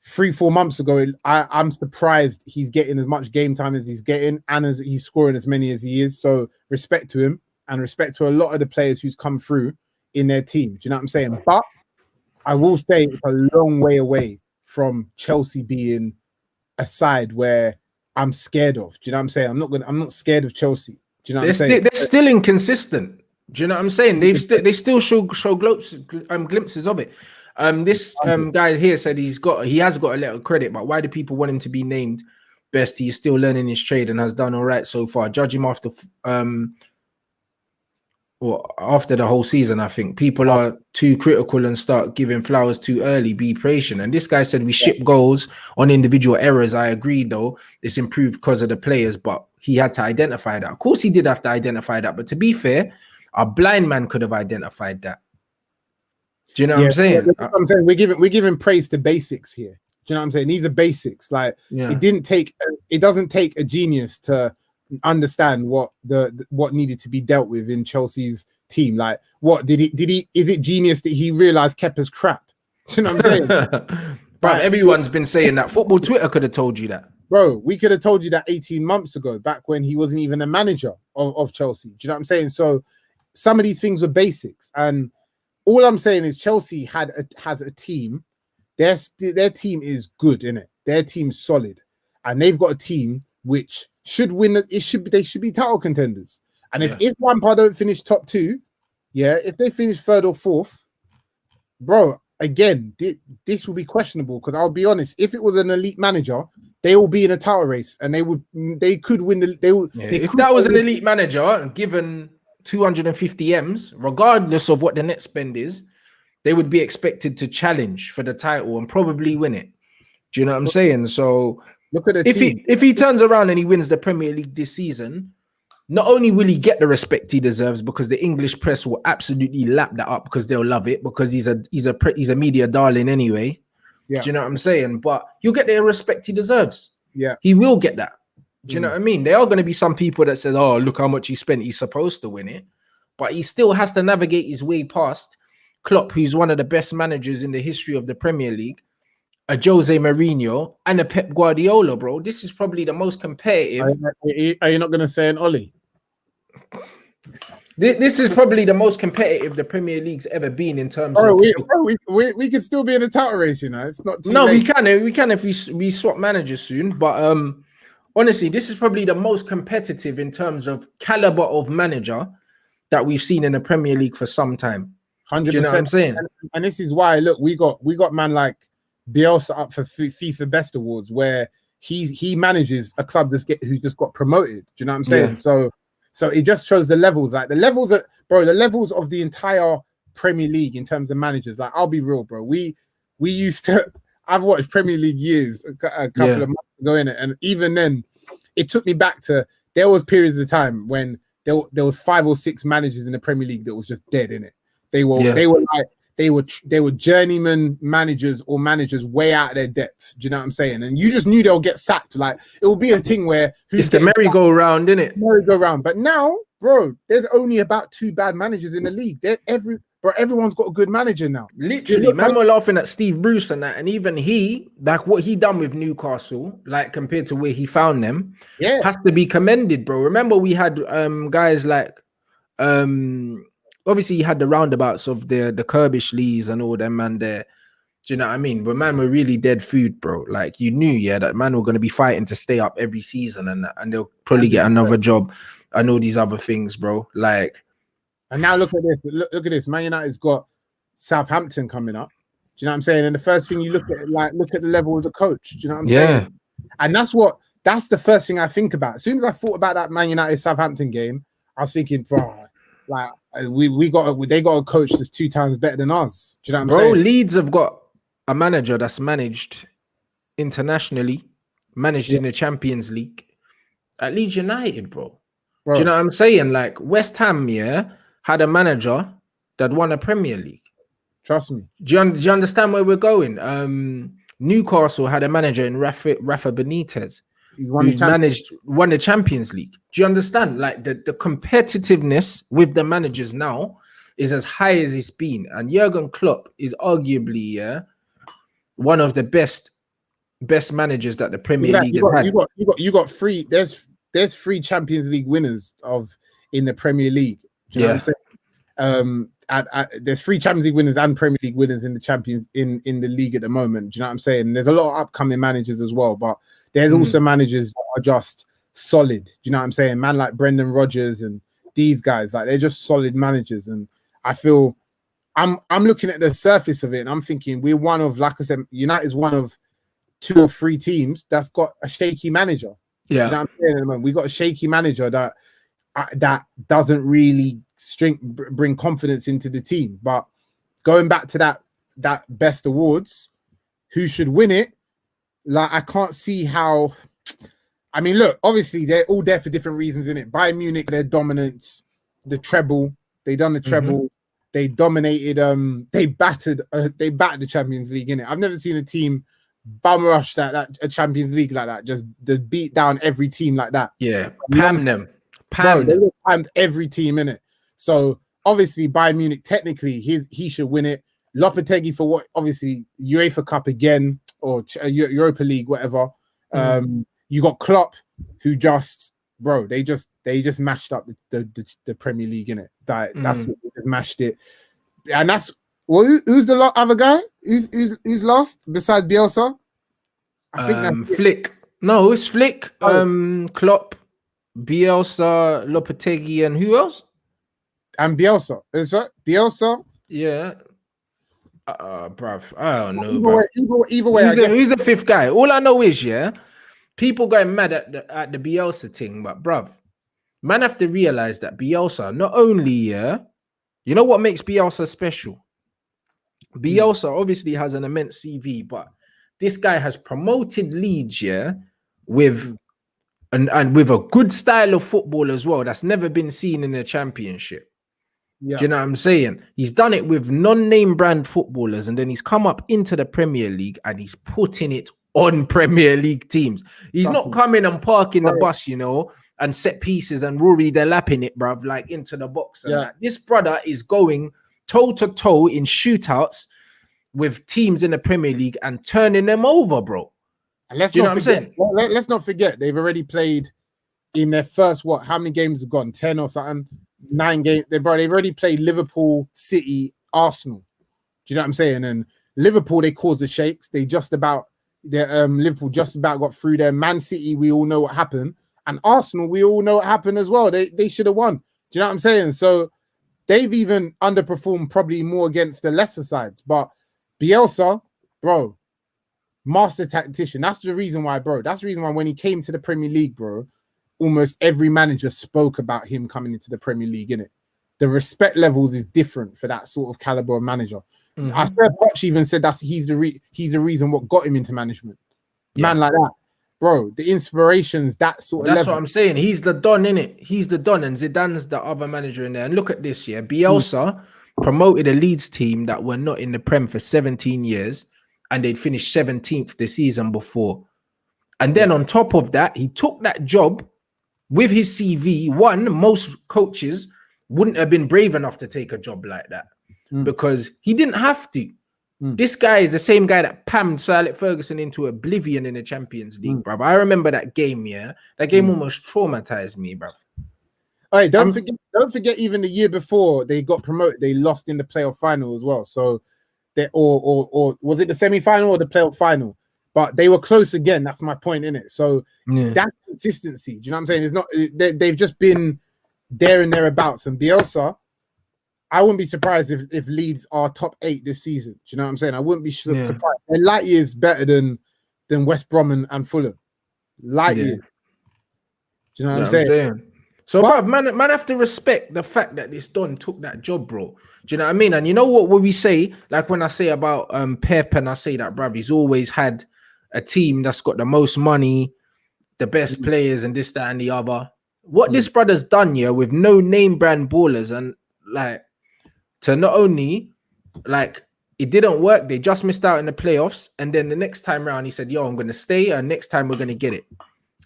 3-4 months ago, I'm surprised he's getting as much game time as he's getting, and as he's scoring as many as he is. So respect to him, and respect to a lot of the players who's come through in their team. Do you know what I'm saying? But I will say it's a long way away from Chelsea being a side where I'm scared of. Do you know what I'm saying? I'm not scared of Chelsea. Do you know what I'm saying? They're still inconsistent. Do you know what I'm saying? They still show glimpses of it. This guy here said he has got a little credit, but why do people want him to be named best? He is still learning his trade and has done all right so far. Judge him after after the whole season. I think people are too critical and start giving flowers too early. Be patient. And this guy said we ship goals on individual errors. I agree, though. It's improved because of the players, but he had to identify that. Of course, he did have to identify that. But to be fair, a blind man could have identified that. Do you know what I'm saying? I'm saying we're giving praise to basics here. Do you know what I'm saying? These are basics. Like it doesn't take a genius to understand what needed to be dealt with in Chelsea's team. Like, what is it genius that he realized Kepa's crap? Do you know what I'm saying? But everyone's been saying that. Football Twitter could have told you that. Bro, we could have told you that 18 months ago, back when he wasn't even a manager of Chelsea. Do you know what I'm saying? So some of these things were basics. And all I'm saying is Chelsea has a team. Their team is good, innit? Their team's solid. And they've got a team which should win. They should be title contenders. And if Lampard don't finish top 2, if they finish 3rd or 4th, bro, again, this will be questionable, because I'll be honest, if it was an elite manager, they will be in a title race, and they could win if that was an elite manager given 250 M's, regardless of what the net spend is, they would be expected to challenge for the title and probably win it. Do you know what I'm saying? So look at the team. If he turns around and he wins the Premier League this season, not only will he get the respect he deserves, because the English press will absolutely lap that up, because they'll love it, because he's a media darling anyway. Yeah. Do you know what I'm saying? But he'll get the respect he deserves. Yeah, he will get that. Do you know what I mean? There are going to be some people that says, "Oh, look how much he spent. He's supposed to win it," but he still has to navigate his way past Klopp, who's one of the best managers in the history of the Premier League, a Jose Mourinho, and a Pep Guardiola, bro. This is probably the most competitive. Are you not going to say an Ollie? This is probably the most competitive the Premier League's ever been in terms of. We could still be in the title race, you know. It's not too late. We can if we swap managers soon. But honestly, this is probably the most competitive in terms of caliber of manager that we've seen in the Premier League for some time. 100%. Do you know what I'm saying? And this is why, look, we got man like Bielsa up for FIFA Best Awards, where he manages a club who's just got promoted. Do you know what I'm saying? Yeah. So it just shows the levels, like the levels of the entire Premier League in terms of managers. Like, I'll be real, bro. We used to. I've watched Premier League years, a couple of months ago in it, and even then, it took me back to, there was periods of time when there was 5 or 6 managers in the Premier League that was just dead in it. They were journeyman managers, or managers way out of their depth. Do you know what I'm saying? And you just knew they'll get sacked. Like, it will be a thing where it's the merry-go-round, isn't it? Merry-go-round. But now, bro, there's only about 2 bad managers in the league. Everyone's got a good manager now. Literally, man, we're laughing at Steve Bruce and that, and even he, like what he done with Newcastle, like compared to where he found them, has to be commended, bro. Remember, we had guys like obviously, you had the roundabouts of the Kirbishleys and all them, man, there. Do you know what I mean? But man, we're really dead food, bro. Like, you knew, that man were going to be fighting to stay up every season, and they'll probably get another job and all these other things, bro. Like, and now look at this. Look at this. Man United's got Southampton coming up. Do you know what I'm saying? And the first thing you look at the level of the coach. Do you know what I'm saying? And that's the first thing I think about. As soon as I thought about that Man United Southampton game, I was thinking, bro, like, they got a coach that's 2 times better than us. Do you know what I'm saying? Leeds have got a manager that's managed internationally, managed in the Champions League at Leeds United, bro. Do you know what I'm saying? Like, West Ham, had a manager that won a Premier League. Trust me. Do you understand where we're going? Newcastle had a manager in Rafa Benitez He's won who won the Champions League. Do you understand? Like the competitiveness with the managers now is as high as it's been, and Jurgen Klopp is arguably one of the best managers that the Premier League has had. You got three. There's three Champions League winners in the Premier League. Do you know what I'm saying? There's three Champions League winners and Premier League winners in the Champions in the league at the moment. Do you know what I'm saying? There's a lot of upcoming managers as well, but there's also managers that are just solid. Do you know what I'm saying? Man like Brendan Rodgers and these guys, like they're just solid managers. And I feel I'm looking at the surface of it and I'm thinking we're one of, like I said, United's one of 2 or 3 teams that's got a shaky manager. Yeah, you know what I'm saying? At the moment, we got a shaky manager that doesn't really bring confidence into the team. But going back to that best awards, who should win it? Like I can't see how. I mean, look, obviously they're all there for different reasons, innit? Bayern Munich, their dominance, the treble, they done the treble, they dominated. They battered the Champions League, innit? I've never seen a team bum rush that a Champions League like that, just beat down every team like that. Yeah, pam them. They pammed every team in it. So obviously Bayern Munich, technically he should win it. Lopetegui for what? Obviously UEFA Cup again or Europa League, whatever. You got Klopp, who they just mashed up the Premier League in it. That's it. They just mashed it, and that's who's the other guy? Who's lost besides Bielsa? I think that's Flick. No, it's Flick. Klopp, Bielsa, Lopetegui, and who else? And Bielsa. Is that Bielsa? Yeah. Bruv, I don't know. Either way, who's the 5th guy? All I know is, people going mad at the Bielsa thing, but bruv, man have to realize that Bielsa, not only, you know what makes Bielsa special? Bielsa obviously has an immense CV, but this guy has promoted Leeds, with and with a good style of football as well that's never been seen in the Championship. Yeah. Do you know what I'm saying? He's done it with non-name brand footballers, and then he's come up into the Premier League and he's putting it on Premier League teams. He's not coming and parking the bus, and set pieces and Rory they're lapping it, bruv, like into the box. And that. This brother is going toe-to-toe in shootouts with teams in the Premier League and turning them over, bro. And let's not forget, they've already played in their first, how many games have gone? 10 or something? 9 games. They've already played Liverpool, City, Arsenal. Do you know what I'm saying? And Liverpool, they caused the shakes. Liverpool just about got through there. Man City, we all know what happened. And Arsenal, we all know what happened as well. They should have won. Do you know what I'm saying? So they've even underperformed probably more against the lesser sides. But Bielsa, bro, master tactician. That's the reason why, bro. That's the reason why when he came to the Premier League, bro, almost every manager spoke about him coming into the Premier League, innit? The respect levels is different for that sort of caliber of manager. I swear Poch even said that he's the reason what got him into management. Man like that, bro. The inspirations, that sort of That's level. what I'm saying. He's the Don, innit? He's the Don, and Zidane's the other manager in there. And look at this, Bielsa promoted a Leeds team that were not in the Prem for 17 years, and they'd finished 17th the season before. And then on top of that, he took that job with his CV. Most coaches wouldn't have been brave enough to take a job like that because he didn't have to. This guy is the same guy that pammed Sir Alex Ferguson into oblivion in the Champions League, bruv. I remember that game, That game almost traumatized me, bruv. All right, don't forget, even the year before they got promoted, they lost in the playoff final as well. So they or was it the semi-final or the playoff final? But they were close again. That's my point in it. So that consistency, do you know what I'm saying? It's not they've just been there and thereabouts. And Bielsa, I wouldn't be surprised if Leeds are top 8 this season. Do you know what I'm saying? I wouldn't be surprised. They're light years better than West Brom and Fulham. Light years. Do you know what I'm saying? So, but man have to respect the fact that this Don took that job, bro. Do you know what I mean? And you know what we say? Like when I say about Pep, and I say that, bruv, he's always had a team that's got the most money, the best players, and this, that, and the other. What this brother's done, with no name brand ballers, and like to not only like It didn't work. They just missed out in the playoffs. And then the next time round, he said, yo, I'm going to stay. And next time we're going to get it.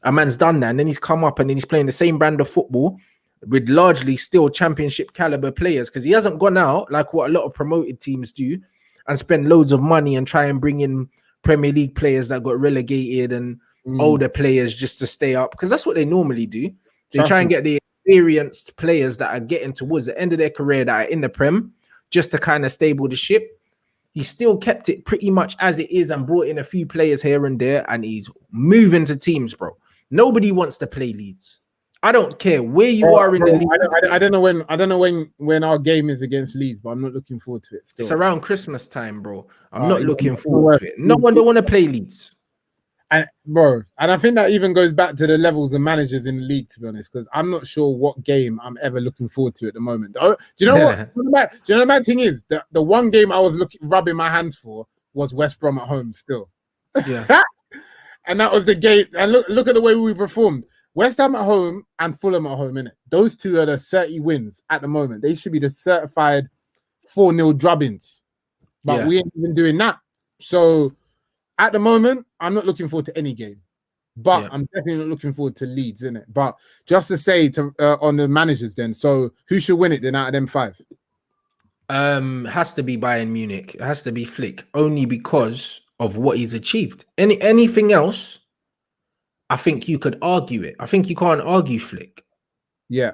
A man's done that. And then he's come up and then he's playing the same brand of football with largely still championship caliber players, because he hasn't gone out like what a lot of promoted teams do and spend loads of money and try and bring in Premier League players that got relegated and older players just to stay up, because that's what they normally do. They try and get the experienced players that are getting towards the end of their career that are in the Prem just to kind of stable the ship. He still kept it pretty much as it is and brought in a few players here and there, and he's moving to teams, bro. Nobody wants to play Leeds. I don't care where you are in the league. I don't know when our game is against Leeds, but I'm not looking forward to it still. It's around Christmas time, bro. I'm not looking forward to it. No one don't want to play Leeds. And bro, and I think that even goes back to the levels of managers in the league, to be honest, because I'm not sure what game I'm ever looking forward to at the moment. Do you know what? Do you know the bad thing is? The one game I was rubbing my hands for was West Brom at home still. Yeah. And that was the game. And look at the way we performed. West Ham at home and Fulham at home, innit? Those two are the 30 wins at the moment. They should be the certified 4-0 drubbings. But we ain't even doing that. So at the moment, I'm not looking forward to any game. But I'm definitely not looking forward to Leeds, innit? But just to say to on the managers then, so who should win it then out of them 5? Has to be Bayern Munich. It has to be Flick, only because of what he's achieved. Anything else, I think you could argue it. I think you can't argue Flick. Yeah.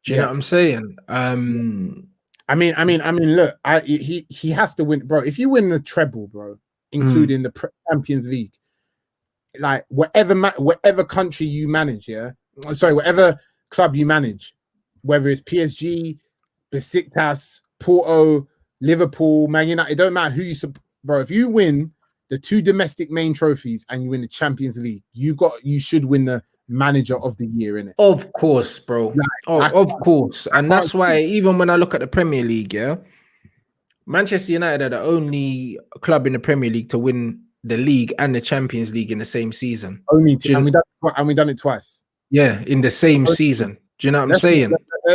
Do you know what I'm saying? I mean, look, he has to win, bro. If you win the treble, bro, including the Champions League, like whatever country you manage, whatever club you manage, whether it's PSG, Besiktas, Porto, Liverpool, Man United, it don't matter who you support, bro. If you win the 2 domestic main trophies and you win the Champions League, you should win the manager of the year, innit? Of course, bro. Of course. And that's why even when I look at the Premier League, Manchester United are the only club in the Premier League to win the league and the Champions League in the same season. And we done it twice. Yeah, in the same season. Do you know what I'm saying?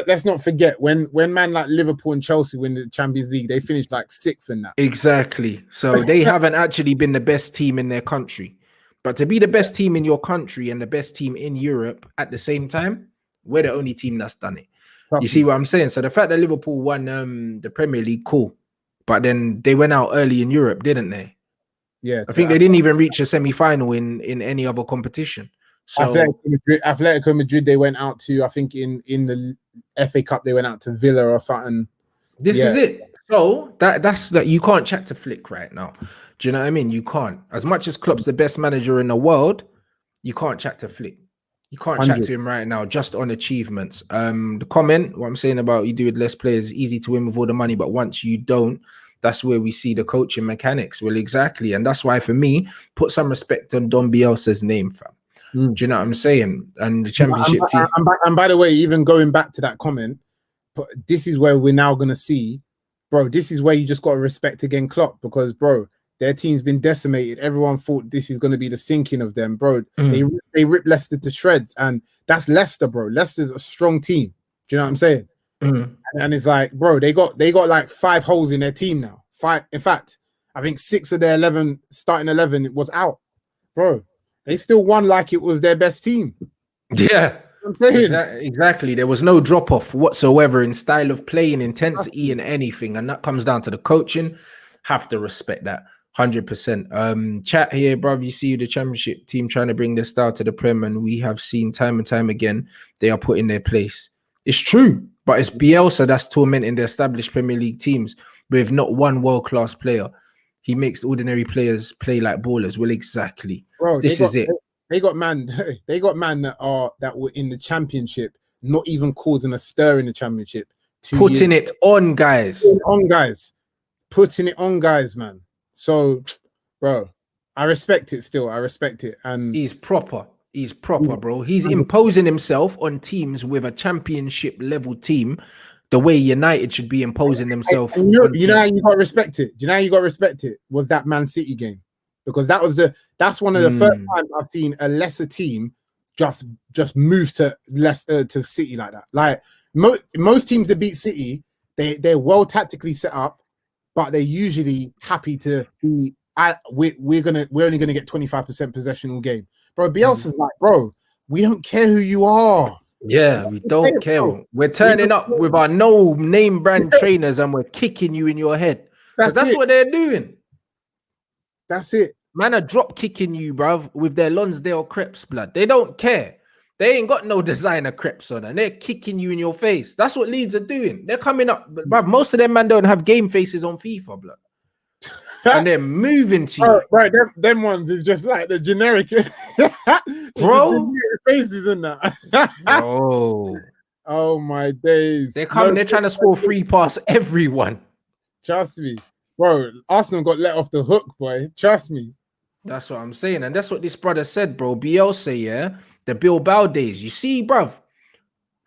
Let's not forget when man like Liverpool and Chelsea win the Champions League, they finished like 6th in that. Exactly. So they haven't actually been the best team in their country. But to be the best team in your country and the best team in Europe at the same time, we're the only team that's done it. You see what I'm saying? So the fact that Liverpool won the Premier League, cool. But then they went out early in Europe, didn't they? Yeah. I think they didn't even reach a semi-final in any other competition. So Atletico Madrid, they went out to, I think in the FA Cup, they went out to Villa or something. This is it. So that's that. You can't chat to Flick right now. Do you know what I mean? You can't. As much as Klopp's the best manager in the world, you can't chat to Flick. You can't 100. chat to him right now just on achievements. The comment, what I'm saying about you do with less players, is easy to win with all the money, but once you don't, that's where we see the coaching mechanics. Well, exactly. And that's why, for me, put some respect on Don Bielsa's name, fam. Do you know what I'm saying? And the championship team. And by the way, even going back to that comment, but this is where we're now going to see, bro, this is where you just got to respect again Klopp, because, bro, their team's been decimated. Everyone thought this is going to be the sinking of them, bro. They ripped Leicester to shreds, and that's Leicester, bro. Leicester's a strong team. Do you know what I'm saying? And it's like, bro, they got like 5 holes in their team now. 5. In fact, I think 6 of their starting 11 was out, bro. They still won like it was their best team. Yeah, exactly. There was no drop off whatsoever in style of play, in intensity, and anything, and that comes down to the coaching. Have to respect that. 100%. Chat here, bro. You see the championship team trying to bring their style to the Prem, and we have seen time and time again they are put in their place. It's true, but it's Bielsa that's tormenting the established Premier League teams with not one world-class player. He makes ordinary players play like ballers. Well, exactly. Bro, this is it. They got man that were in the championship, not even causing a stir in the championship. Putting it on, guys. Putting it on, guys, man. So, bro, I respect it still. I respect it. And he's proper. He's proper, bro. He's imposing himself on teams with a championship level team the way United should be imposing themselves. You know how you got to respect it? Do you know how you got to respect it? Was that Man City game. Because that's one of the first times I've seen a lesser team just move to City like that. Like most teams that beat City, they're well tactically set up. but they're usually happy to be. We're only gonna get 25% possession all game, bro. Bielsa's like, bro, we don't care who you are. Yeah, we don't care. We're turning up with our no name brand trainers and we're kicking you in your head. Because that's what they're doing. That's it. Man are drop kicking you, bruv, with their Lonsdale crepes, blood. They don't care. They ain't got no designer crepes on and they're kicking you in your face. That's what Leeds are doing. They're coming up, bruv. Most of them man don't have game faces on FIFA, blood. And they're moving to you. Right, them ones is just like the generic, bro. Generic faces in that. Bro. Oh my days. They're coming, they're trying to score free past everyone. Trust me. Bro, Arsenal got let off the hook, boy. Trust me. That's what I'm saying. And that's what this brother said, bro. Bielsa, yeah. The Bilbao days. You see, bruv.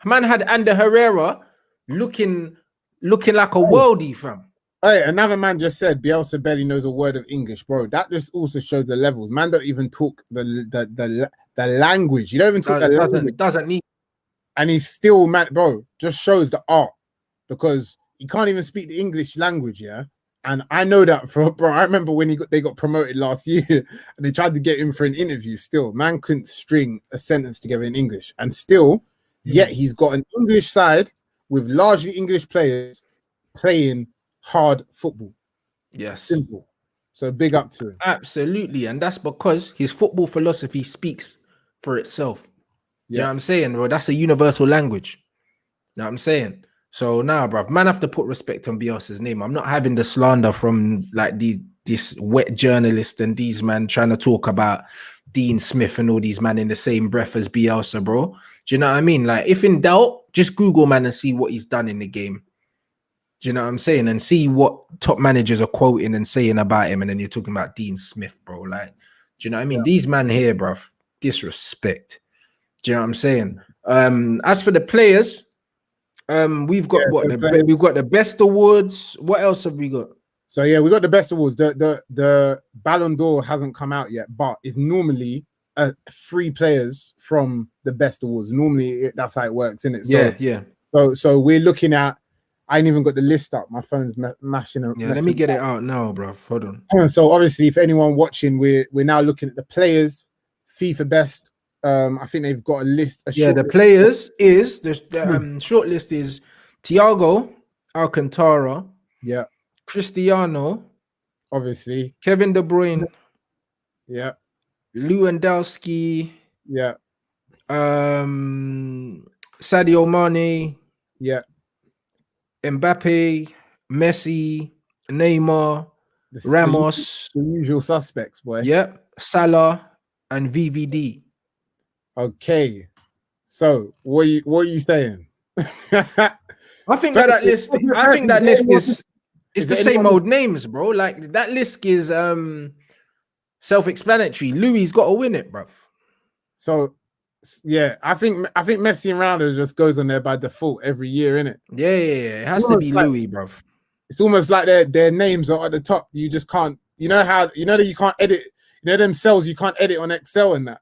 Man had Ander Herrera looking like a worldie, fam. Hey, another man just said Bielsa barely knows a word of English, bro. That just also shows the levels. Man don't even talk the language. You don't even talk the language. Doesn't need. And he's still, man, bro, just shows the art because he can't even speak the English language, yeah? And I know that bro, I remember when they got promoted last year and they tried to get him for an interview still. Man couldn't string a sentence together in English. And still, yet he's got an English side with largely English players playing hard football. Yes. Simple. So big up to him. Absolutely. And that's because his football philosophy speaks for itself. You know what I'm saying, bro? That's a universal language. You know what I'm saying? So now, bruv, man have to put respect on Bielsa's name. I'm not having the slander from like this wet journalist and these man trying to talk about Dean Smith and all these man in the same breath as Bielsa, bro. Do you know what I mean? Like, if in doubt, just Google man and see what he's done in the game. Do you know what I'm saying? And see what top managers are quoting and saying about him. And then you're talking about Dean Smith, bro. Like, do you know what I mean? These man here, bruv, disrespect. Do you know what I'm saying? As for the players, we've got we've got the best awards. What else have we got? So yeah, we got the best awards. The Ballon d'Or hasn't come out yet, but it's normally 3 players from the best awards. Normally that's how it works, isn't it? So, So we're looking at. I ain't even got the list up. My phone's mashing. Let me get it out now, bro. Hold on. So obviously, if anyone watching, we're now looking at the players, FIFA best. I think they've got a list. The players is the short list is Thiago Alcantara. Yeah. Cristiano. Obviously. Kevin De Bruyne. Yeah. Lewandowski. Yeah. Sadio Mane. Yeah. Mbappe, Messi, Neymar, Ramos. The usual suspects, boy. Yeah. Salah and VVD. Okay. So what are you saying? I think that list is the same old names, bro. Like that list is self-explanatory. Louis got to win it, bro. So yeah, I think Messi and Ronaldo just goes on there by default every year, innit? Yeah. It has to be Louis, bro. It's almost like their names are at the top. You just can't, you know that you can't edit, you know them cells you can't edit on Excel and that.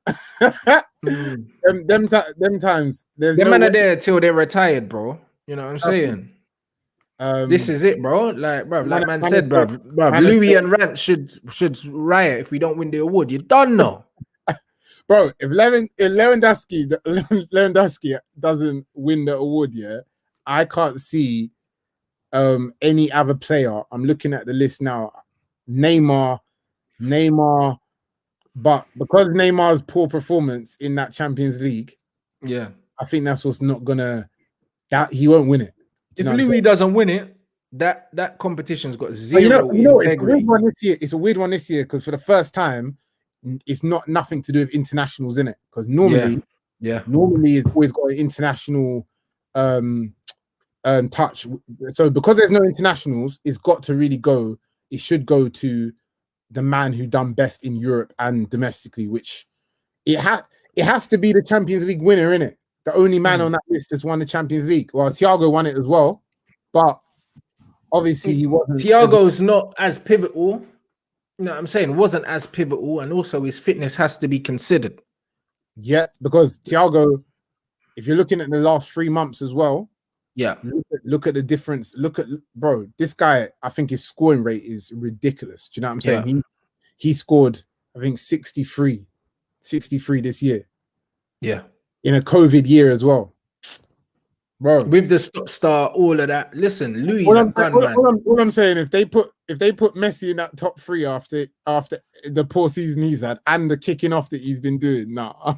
them times there's them man are there till they're retired, bro. You know what I'm saying? This is it, bro. Like, bro, like man said, bro, Louis and Rants should riot if we don't win the award. You done know. Bro, if Lewandowski doesn't win the award, yeah, I can't see any other player. I'm looking at the list now. Neymar, but because Neymar's poor performance in that Champions League, yeah, I think that's what's not gonna. That he won't win it. If Louis doesn't win it, that competition's got zero integrity. It's a weird one this year because for the first time. It's nothing to do with internationals in it because normally it's always got an international touch. So because there's no internationals, it's got to really go. It should go to the man who done best in Europe and domestically, which it has to be the Champions League winner in it. The only man on that list has won the Champions League. Well, Thiago won it as well, but obviously he wasn't. Thiago's not as pivotal. You know what I'm saying? Wasn't as pivotal, and also his fitness has to be considered. Yeah, because Thiago, if you're looking at the last 3 months as well, yeah, look at the difference. Look at bro, this guy. I think his scoring rate is ridiculous. Do you know what I'm saying? Yeah. He scored, I think 63 this year. Yeah. In a COVID year as well. Bro, with the stop start, all of that. Listen, Louis all a I'm, gun all, man. all I'm saying, if they put Messi in that top three after the poor season he's had and the kicking off that he's been doing, nah,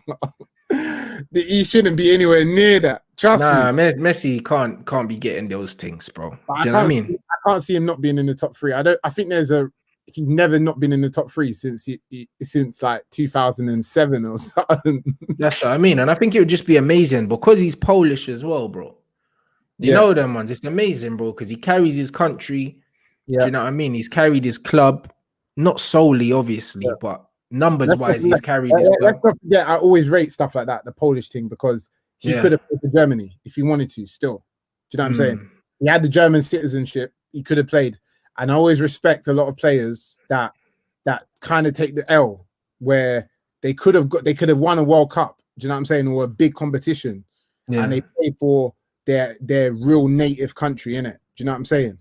he shouldn't be anywhere near that. Trust me. Messi can't be getting those things, bro. Do you know what I mean? I can't see him not being in the top three. I think he's never not been in the top three since since like 2007 or something. That's what I mean, and I think it would just be amazing because he's Polish as well, bro. You know them ones. It's amazing, bro, because he carries his country. Yeah. Do you know what I mean? He's carried his club, not solely, obviously, but numbers-wise, he's carried his club. Let's not forget, I always rate stuff like that, the Polish thing, because he could have played for Germany if he wanted to still. Do you know what I'm saying? He had the German citizenship. He could have played. And I always respect a lot of players that kind of take the L, where they could have won a World Cup, do you know what I'm saying, or a big competition, and they play for their real native country, innit? Do you know what I'm saying?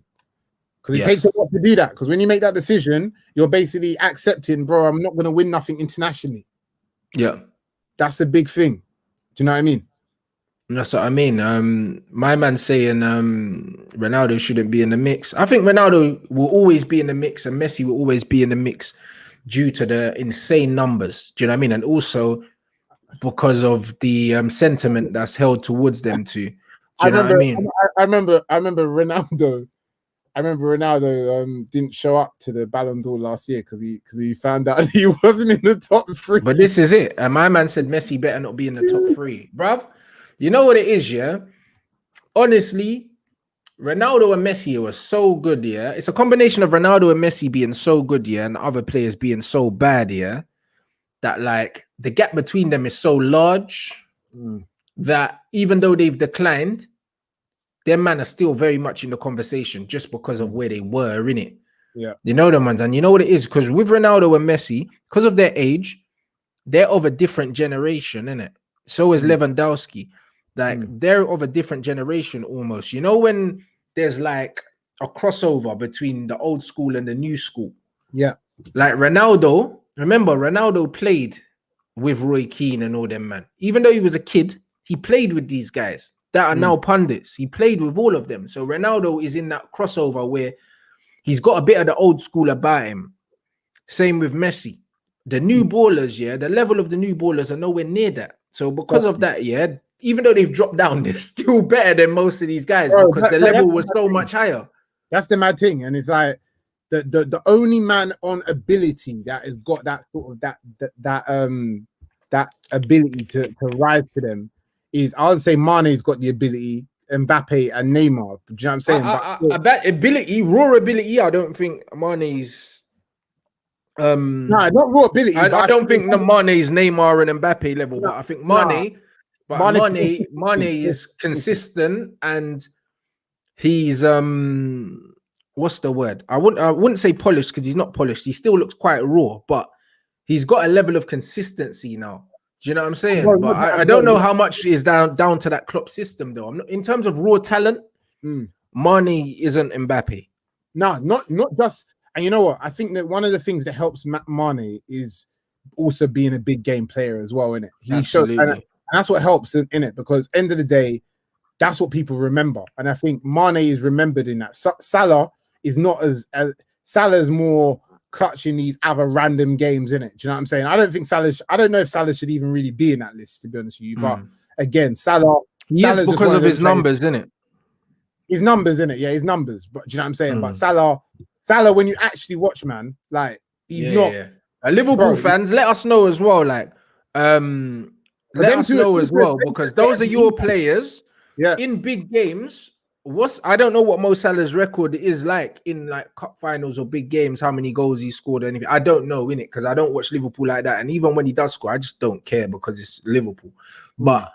Because it takes a lot to do that. Because when you make that decision, you're basically accepting, bro, I'm not going to win nothing internationally. Yeah. That's a big thing. Do you know what I mean? That's what I mean. My man saying Ronaldo shouldn't be in the mix. I think Ronaldo will always be in the mix and Messi will always be in the mix due to the insane numbers. Do you know what I mean? And also because of the sentiment that's held towards them too. Do you know what I mean? I remember Ronaldo. I remember Ronaldo didn't show up to the Ballon d'Or last year because he found out he wasn't in the top three. But this is it. And my man said Messi better not be in the top three. Bruv, you know what it is, yeah? Honestly, Ronaldo and Messi were so good, yeah? It's a combination of Ronaldo and Messi being so good, yeah, and other players being so bad, yeah? That, like, the gap between them is so large that even though they've declined, their man are still very much in the conversation just because of where they were, innit? Yeah. You know them ones. And you know what it is? Because with Ronaldo and Messi, because of their age, they're of a different generation, innit? So is Lewandowski. Like, they're of a different generation almost. You know when there's like a crossover between the old school and the new school? Yeah. Like Ronaldo, remember, Ronaldo played with Roy Keane and all them, man. Even though he was a kid, he played with these guys that are now pundits. He played with all of them. So Ronaldo is in that crossover where he's got a bit of the old school about him. Same with Messi. The new ballers, yeah, the level of the new ballers are nowhere near that. So because of that, yeah, even though they've dropped down, they're still better than most of these guys because the level was so much higher. That's the mad thing. And it's like the only man on ability that has got that sort of that ability to rise to them is, I would say Mane's got the ability, Mbappe and Neymar. Do you know what I'm saying? I bet ability, raw ability, I don't think Mane's no, not raw ability. I don't think Mane's Neymar and Mbappe level, but I think Mane is consistent and he's what's the word? I wouldn't say polished because he's not polished. He still looks quite raw, but he's got a level of consistency now. Do you know what I'm saying? But I don't know how much is down to that Klopp system, though. I'm not, in terms of raw talent, Mane isn't Mbappe. No, not just. And you know what? I think that one of the things that helps Mane is also being a big game player as well, innit? Absolutely. And that's what helps in it, because end of the day, that's what people remember. And I think Mane is remembered in that. Salah is not as Salah's more clutch in these other random games, in it. Do you know what I'm saying? I don't know if Salah should even really be in that list, to be honest with you. But again, Salah's because of his numbers, isn't it? His numbers, in it, yeah, his numbers. But do you know what I'm saying? But Salah, when you actually watch, man, like he's not. Yeah. Liverpool fans, let us know as well. Like, let us know as well, because those are your players. Yeah. In big games. I don't know what Mo Salah's record is like in like cup finals or big games, how many goals he scored or anything. I don't know, innit? Because I don't watch Liverpool like that. And even when he does score, I just don't care because it's Liverpool. But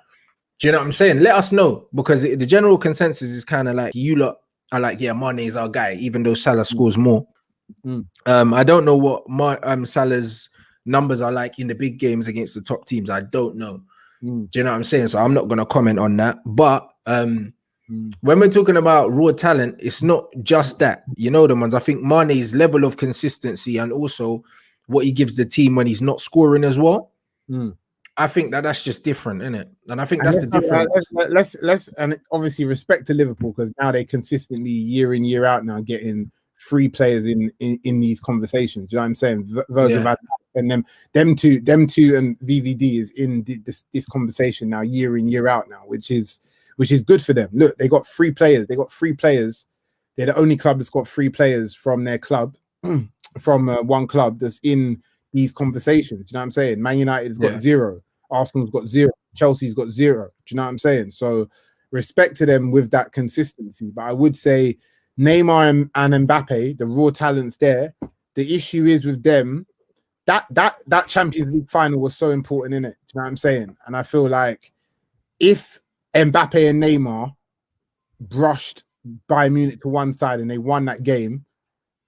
do you know what I'm saying? Let us know, because the general consensus is kind of like, you lot are like, yeah, Mane is our guy, even though Salah scores more. I don't know what Salah's numbers are like in the big games against the top teams. I don't know. Do you know what I'm saying? So I'm not going to comment on that. But When we're talking about raw talent, it's not just that. You know the ones. I think Mane's level of consistency and also what he gives the team when he's not scoring as well. I think that's just different, isn't it? And I think that's the difference. Let's and obviously respect to Liverpool because now they consistently year in year out now getting free players in these conversations. Do you know what I'm saying? Virgil van Dijk and them two and VVD is in this conversation now year in year out now, which is good for them. Look, they got free players. They're the only club that's got free players from their club, from one club that's in these conversations. Do you know what I'm saying? Man United's got 0. Arsenal's got 0. Chelsea's got 0. Do you know what I'm saying? So respect to them with that consistency. But I would say Neymar and Mbappe, the raw talents there. The issue is with them, that Champions League final was so important, innit? Do you know what I'm saying? And I feel like if Mbappe and Neymar brushed Bayern Munich to one side and they won that game,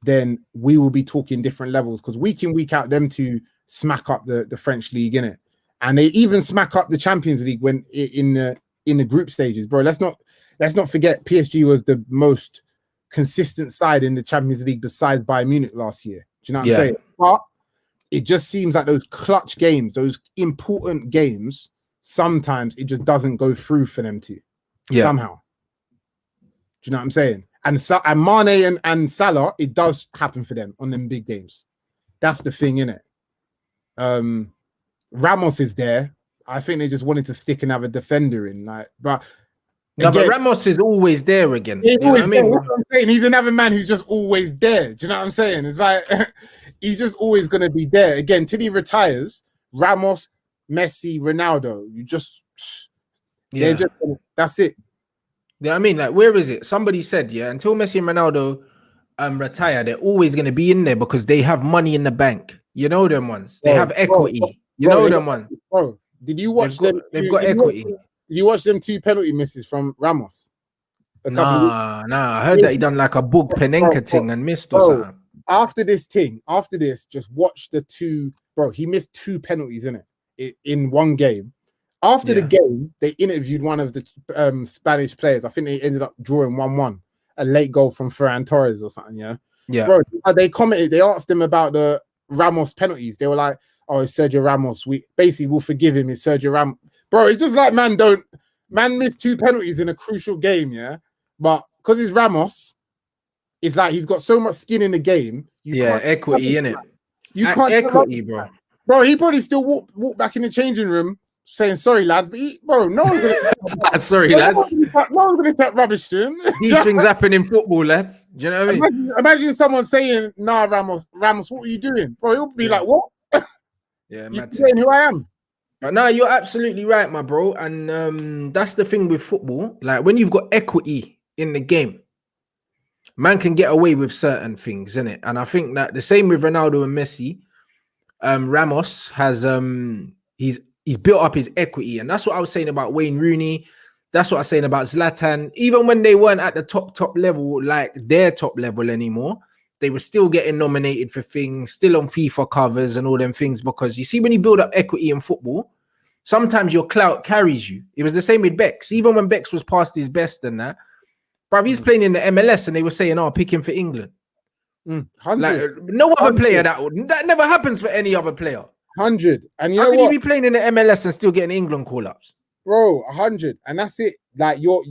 then we will be talking different levels because week in, week out, them two smack up the French league, innit? And they even smack up the Champions League when in the group stages, bro. Let's not forget PSG was the most consistent side in the Champions League besides Bayern Munich last year. Do you know what I'm saying? But it just seems like those clutch games, those important games, sometimes it just doesn't go through for them to somehow. Do you know what I'm saying? And Mane and Salah, it does happen for them on them big games. That's the thing, innit? Ramos is there. I think they just wanted to stick another defender in, but Ramos is always there again. You know what I mean? That's what I'm saying. He's another man who's just always there. Do you know what I'm saying? It's like he's just always going to be there. Again, till he retires, Ramos, Messi, Ronaldo, that's it. Yeah, I mean, like, where is it? Somebody said, until Messi and Ronaldo retire, they're always going to be in there because they have money in the bank. You know them ones. They have equity. You know them ones. Bro, did you watch them? They've got equity. Did you watch them 2 penalty misses from Ramos? Nah. I heard that he done like a bug Penenka thing and missed or something. After this, just watch the 2. Bro, he missed 2 penalties in one game. After the game, they interviewed one of the Spanish players. I think they ended up drawing 1-1. A late goal from Ferran Torres or something, yeah. Bro, they commented, they asked him about the Ramos penalties. They were like, oh, it's Sergio Ramos. We'll forgive him. It's Sergio Ramos. Bro, it's just like man missed 2 penalties in a crucial game, but because he's Ramos, it's like he's got so much skin in the game. Equity in it. You can't equity, bro. Bro, he probably still walk back in the changing room saying sorry, lads. But no one's gonna sorry, lads. No one's gonna talk rubbish to him. These things happen in football, lads. Do you know what I mean? Imagine someone saying, "Nah, Ramos, what were you doing?" Bro, he'll be like, "What?" Yeah, you're saying who I am. But no, you're absolutely right, my bro. And that's the thing with football. Like when you've got equity in the game, man can get away with certain things, innit? And I think that the same with Ronaldo and Messi. Ramos has he's built up his equity, and that's what I was saying about Wayne Rooney. That's what I was saying about Zlatan. Even when they weren't at the top level, like their top level anymore, they were still getting nominated for things, still on FIFA covers and all them things. Because you see, when you build up equity in football, sometimes your clout carries you. It was the same with Bex. Even when Bex was past his best and that, but he's playing in the MLS and they were saying, "Oh, pick him for England." Like no other player that never happens for any other player. 100. And how can you be playing in the MLS and still getting England call-ups? Bro, 100. And that's it. Like your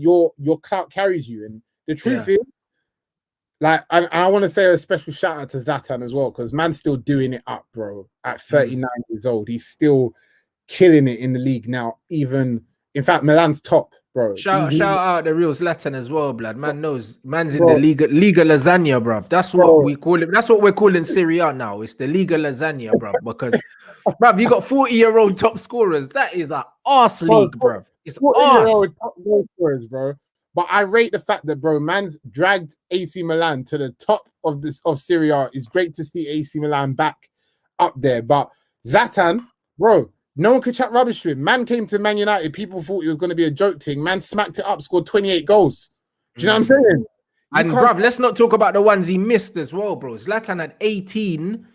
clout carries you. And the truth is, like, and I want to say a special shout out to Zlatan as well, because man's still doing it up, bro. At 39 years old, he's still killing it in the league now. Even in fact, Milan's top, bro. Shout out the real Zlatan as well, blood. Man knows, man's in the Liga Lasagna, bruv. That's what we call it. That's what we're calling Serie A now. It's the Liga Lasagna, bruv. Because, bruv, you got 40-year-old top scorers. That is an arse league, bruv. It's arse. Top goal scorers, bro. But I rate the fact that, bro, man's dragged AC Milan to the top of Serie A. It's great to see AC Milan back up there. But Zlatan, bro, no one could chat rubbish to him. Man came to Man United. People thought he was going to be a joke thing. Man smacked it up, scored 28 goals. Do you know what I'm saying? And, bruv, let's not talk about the ones he missed as well, bro. Zlatan had 18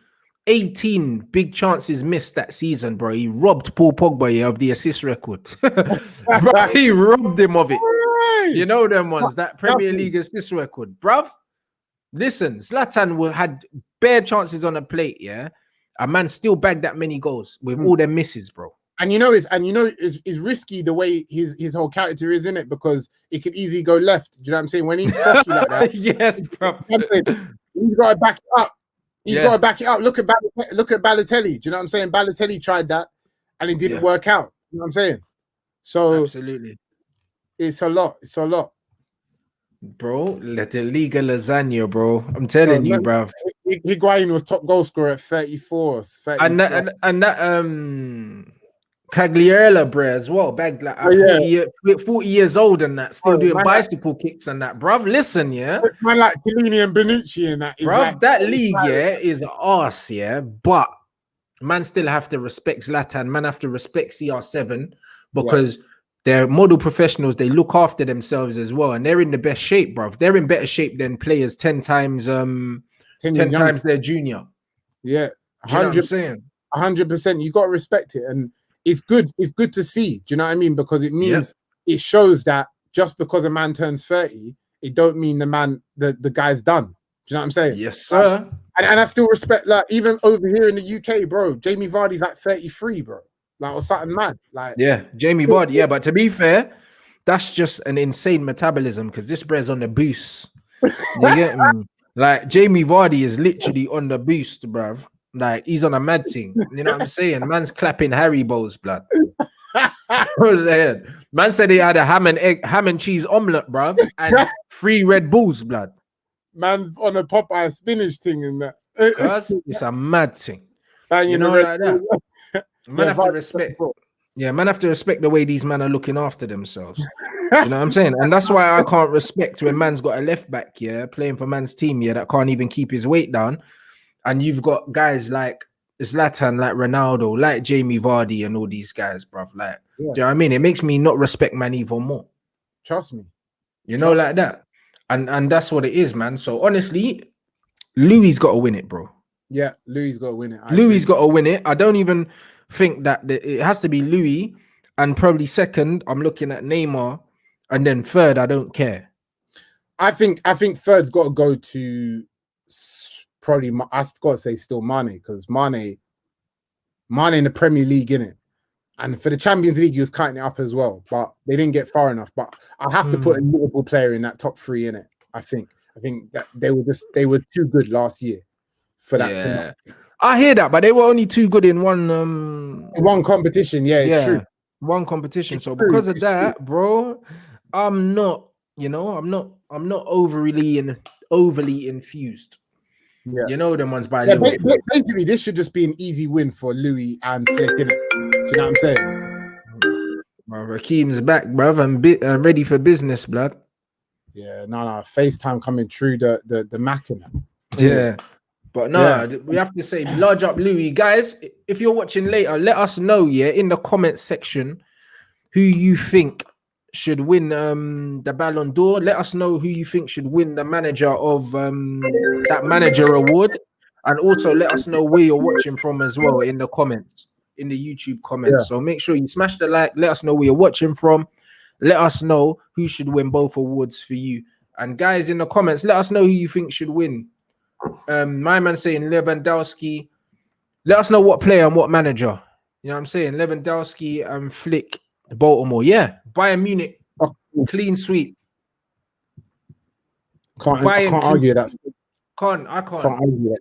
big chances missed that season, bro. He robbed Paul Pogba of the assist record. Bro, he robbed him of it. You know them ones, that Premier Nothing. League assist record, bruv. Listen, Zlatan had bare chances on the plate, yeah. A man still bagged that many goals with all their misses, bro. And it's risky the way his whole character is in it, because it could easily go left. Do you know what I'm saying? When he's cocky like that, yes, bro. He's got to back it up. He's got to back it up. Look at Balotelli. Do you know what I'm saying? Balotelli tried that, and it didn't work out. You know what I'm saying? So absolutely, it's a lot. It's a lot, bro. Let the Liga lasagna, bro. I'm telling you, bro. Higuain was top goal scorer at 34. And that Cagliarella, bro, as well. Bagged like 40 years old and that, still doing bicycle kicks and that, bruv. Listen, yeah. Man like Chiellini and Bonucci and that. Bruv, like, that league, is arse, yeah. But man still have to respect Zlatan. Man have to respect CR7 because they're model professionals. They look after themselves as well. And they're in the best shape, bruv. They're in better shape than players 10 times times their junior. Yeah. 100%. You got to respect it. And it's good to see. Do you know what I mean? Because it means it shows that just because a man turns 30, it don't mean the guy's done. Do you know what I'm saying? Yes, sir. And I still respect, like, even over here in the UK, bro, Jamie Vardy's like 33, bro. Like, or something mad. Like, Jamie Vardy. Yeah, but to be fair, that's just an insane metabolism because this bread's on the boost. You get me? Like, Jamie Vardy is literally on the boost, bruv. Like, he's on a mad thing. You know what I'm saying? Man's clapping Haribo's, blood. What was saying? Man said he had a ham and cheese omelette, bruv, and 3 Red Bulls, blood. Man's on a Popeye spinach thing and that. It's a mad thing. You know, like that. Man have to respect. Yeah, man have to respect the way these men are looking after themselves. You know what I'm saying? And that's why I can't respect when man's got a left back, playing for man's team, that can't even keep his weight down. And you've got guys like Zlatan, like Ronaldo, like Jamie Vardy and all these guys, bruv. Like, do you know what I mean? It makes me not respect man even more. Trust me. You know, like that. And that's what it is, man. So honestly, Louis got to win it, bro. Yeah, Louis got to win it. Louis got to win it. I don't even think that it has to be Louis, and probably second, I'm looking at Neymar, and then third, I don't care. I think third's got to go to probably, I've got to say still Mane, because Mane in the Premier League, innit? And for the Champions League, he was cutting it up as well, but they didn't get far enough. But I have to put a Liverpool player in that top 3, innit? I think that they were too good last year for that. Yeah. I hear that, but they were only too good in one competition. Yeah, it's true. One competition. So because of that, bro, I'm not overly infused. Yeah. You know them ones by Liverpool. Basically, this should just be an easy win for Louis and Flick, innit? Do you know what I'm saying? Well, Akeem's back, bruv, and ready for business, blood. Yeah, no, FaceTime coming through the Mac in them. Yeah. But we have to say, large up Louis. Guys, if you're watching later, let us know, in the comment section, who you think should win the Ballon d'Or. Let us know who you think should win the manager of that manager award. And also let us know where you're watching from as well in the comments, in the YouTube comments. So make sure you smash the like. Let us know where you're watching from. Let us know who should win both awards for you. And guys, in the comments, let us know who you think should win. My man saying Lewandowski. Let us know what player and what manager. You know what I'm saying? Lewandowski and Flick, Baltimore. Yeah, Bayern Munich, clean sweep. Can't argue that. I can't argue that.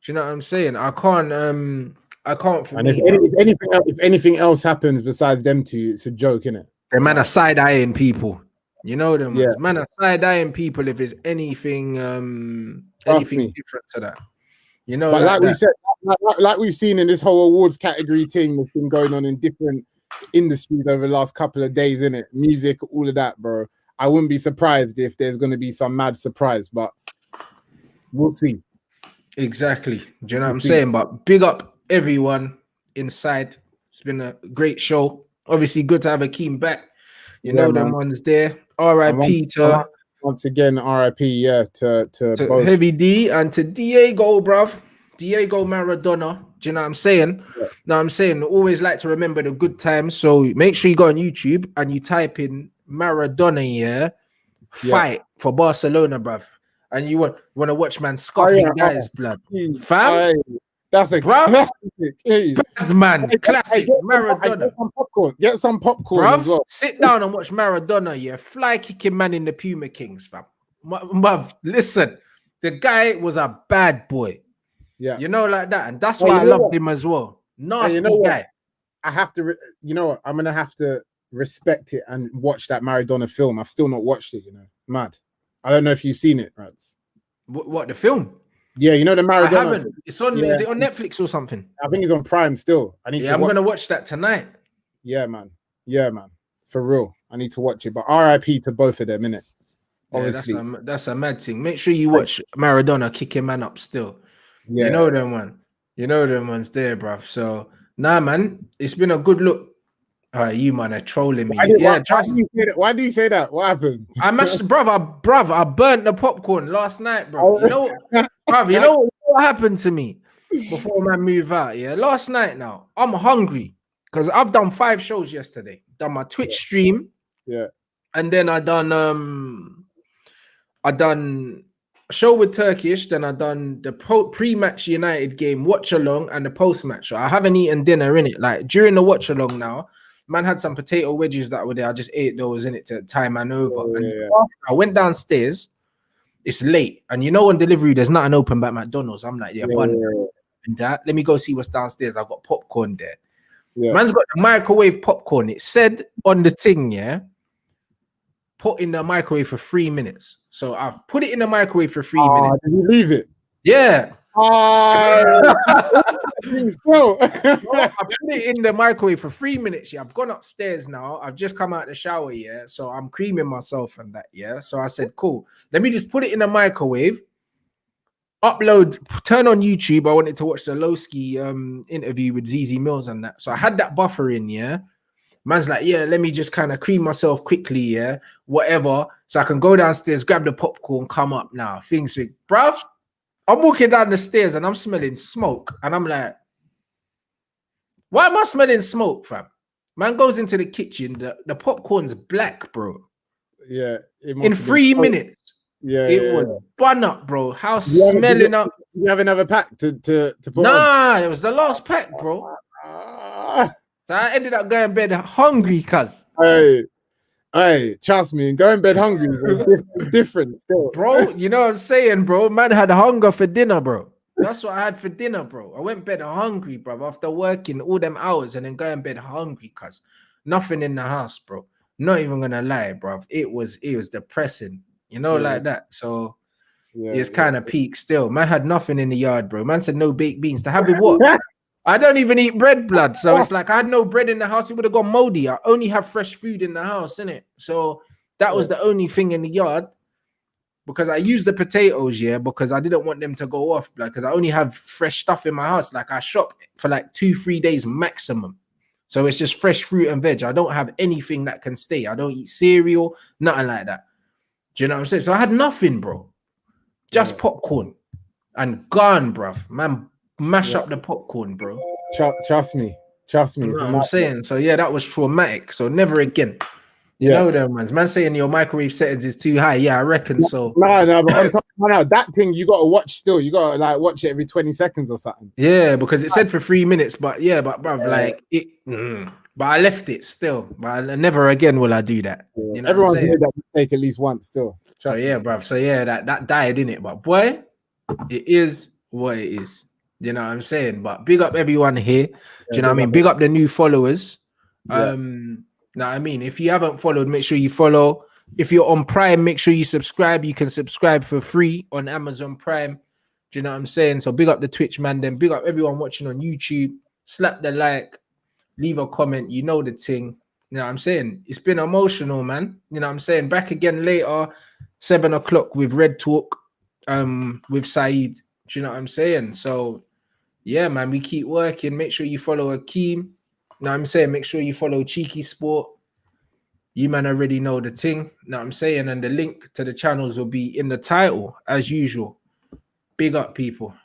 Do you know what I'm saying? I can't. And if anything else happens besides them two, it's a joke, innit? The man are side eyeing people. You know them. Yeah. Man are side eyeing people if it's anything different to that. You know, but like we said, like we've seen in this whole awards category thing that's been going on in different industries over the last couple of days, innit? Music, all of that, bro. I wouldn't be surprised if there's going to be some mad surprise, but we'll see. Exactly. Do you know what I'm saying? But big up everyone inside. It's been a great show. Obviously, good to have Akeem back. You know them ones there. R.I.P. to once again, R.I.P. To both. Heavy D and to Diego, bruv. Diego Maradona. Do you know what I'm saying? Yeah. Now I'm saying always like to remember the good times. So make sure you go on YouTube and you type in Maradona, yeah, fight for Barcelona, bruv. And you want to watch man scoffing guys, blood. Fam, that's a bruv, classic. Hey. bad man, classic Maradona. Get some popcorn bruv, as well. sit down and watch Maradona, yeah, fly kicking man in the Puma Kings, fam. Bruv, listen, the guy was a bad boy. Yeah, you know, like that, and that's why I loved him as well. Nasty guy. I have to, you know what? I'm gonna have to respect it and watch that Maradona film. I've still not watched it. You know, mad. I don't know if you've seen it, Rants. What the film? Yeah, you know the Maradona. I haven't. It's on. Yeah. Is it on Netflix or something? I think it's on Prime still. I'm gonna watch that tonight. Yeah, man. Yeah, man. For real, I need to watch it. But RIP to both of them, innit? Obviously, that's a mad thing. Make sure you watch Maradona kicking man up still. Yeah. You know them one. You know them ones there, bruv. So nah, man, it's been a good look. All right, you man are trolling me. Why do you say that? What happened? I matched, I burnt the popcorn last night, bro. You know, bruv, you know what happened to me before man move out? Yeah, last night now, I'm hungry because I've done 5 shows yesterday. Done my Twitch stream. Yeah. And then I done a show with Turkish, then I done the pre-match United game watch along and the post-match show. I haven't eaten dinner in it. Like during the watch along now, man had some potato wedges that were there. I just ate those in it to tie man over. I went downstairs. It's late, and you know on delivery there's nothing open by McDonald's. I'm like, let me go see what's downstairs. I've got popcorn there. Yeah. Man's got the microwave popcorn. It said on the thing, yeah, put in the microwave for 3 minutes. So I've put it in the microwave for 3 minutes. Did you leave it? Yeah. I put it in the microwave for 3 minutes. Yeah, I've gone upstairs now. I've just come out the shower. Yeah, so I'm creaming myself and that. Yeah, so I said, cool. Let me just put it in the microwave. Upload, turn on YouTube. I wanted to watch the Lowski interview with ZZ Mills and that. So I had that buffer in. Yeah. Man's like, yeah, let me just kind of cream myself quickly, yeah, whatever. So I can go downstairs, grab the popcorn, come up now. Things big. Bruv, I'm walking down the stairs and I'm smelling smoke. And I'm like, why am I smelling smoke, fam? Man goes into the kitchen, the popcorn's black, bro. Yeah. In 3 minutes. Yeah. It was bun up, bro. How smelling up. You have another pack to put on? It was the last pack, bro. So I ended up going to bed hungry, cuz. Hey, trust me, going to bed hungry is different still. Bro, you know what I'm saying, bro? Man had hunger for dinner, bro. That's what I had for dinner, bro. I went to bed hungry, bro, after working all them hours and then going to bed hungry, cuz. Nothing in the house, bro. Not even going to lie, bro. It was depressing, you know, like that. So it's kind of peak still. Man had nothing in the yard, bro. Man said no baked beans. To have with what? I don't even eat bread, blood. So it's like I had no bread in the house. It would have gone moldy. I only have fresh food in the house, innit? So that was the only thing in the yard because I used the potatoes, because I didn't want them to go off, blood, because I only have fresh stuff in my house. Like I shop for like 2-3 days maximum. So it's just fresh fruit and veg. I don't have anything that can stay. I don't eat cereal, nothing like that. Do you know what I'm saying? So I had nothing, bro. Just popcorn and gone, bruv. Man, mash up the popcorn, bro. Trust me. You know what I'm saying? So yeah, that was traumatic. So never again. You know them man saying your microwave settings is too high. Yeah, I reckon so. No, but that thing you gotta watch still. You gotta like watch it every 20 seconds or something. Yeah, because it said for 3 minutes, but bruv, like it. But I left it still. But never again will I do that. Yeah. You know, everyone's made that mistake at least once still. So yeah, bruv. So yeah, that died in it. But boy, it is what it is. You know what I'm saying? But big up everyone here. Do you know what I mean? Big up the new followers. Now, I mean, if you haven't followed, make sure you follow. If you're on Prime, make sure you subscribe. You can subscribe for free on Amazon Prime. Do you know what I'm saying? So big up the Twitch, man. Then big up everyone watching on YouTube. Slap the like, leave a comment. You know the thing. You know what I'm saying? It's been emotional, man. You know what I'm saying? Back again later, 7 o'clock with Red Talk, with Saeed. Do you know what I'm saying? So yeah, man, we keep working. Make sure you follow Akeem. Know what I'm saying? Make sure you follow Cheeky Sport. You man already know the thing. Know what I'm saying? And the link to the channels will be in the title as usual. Big up, people.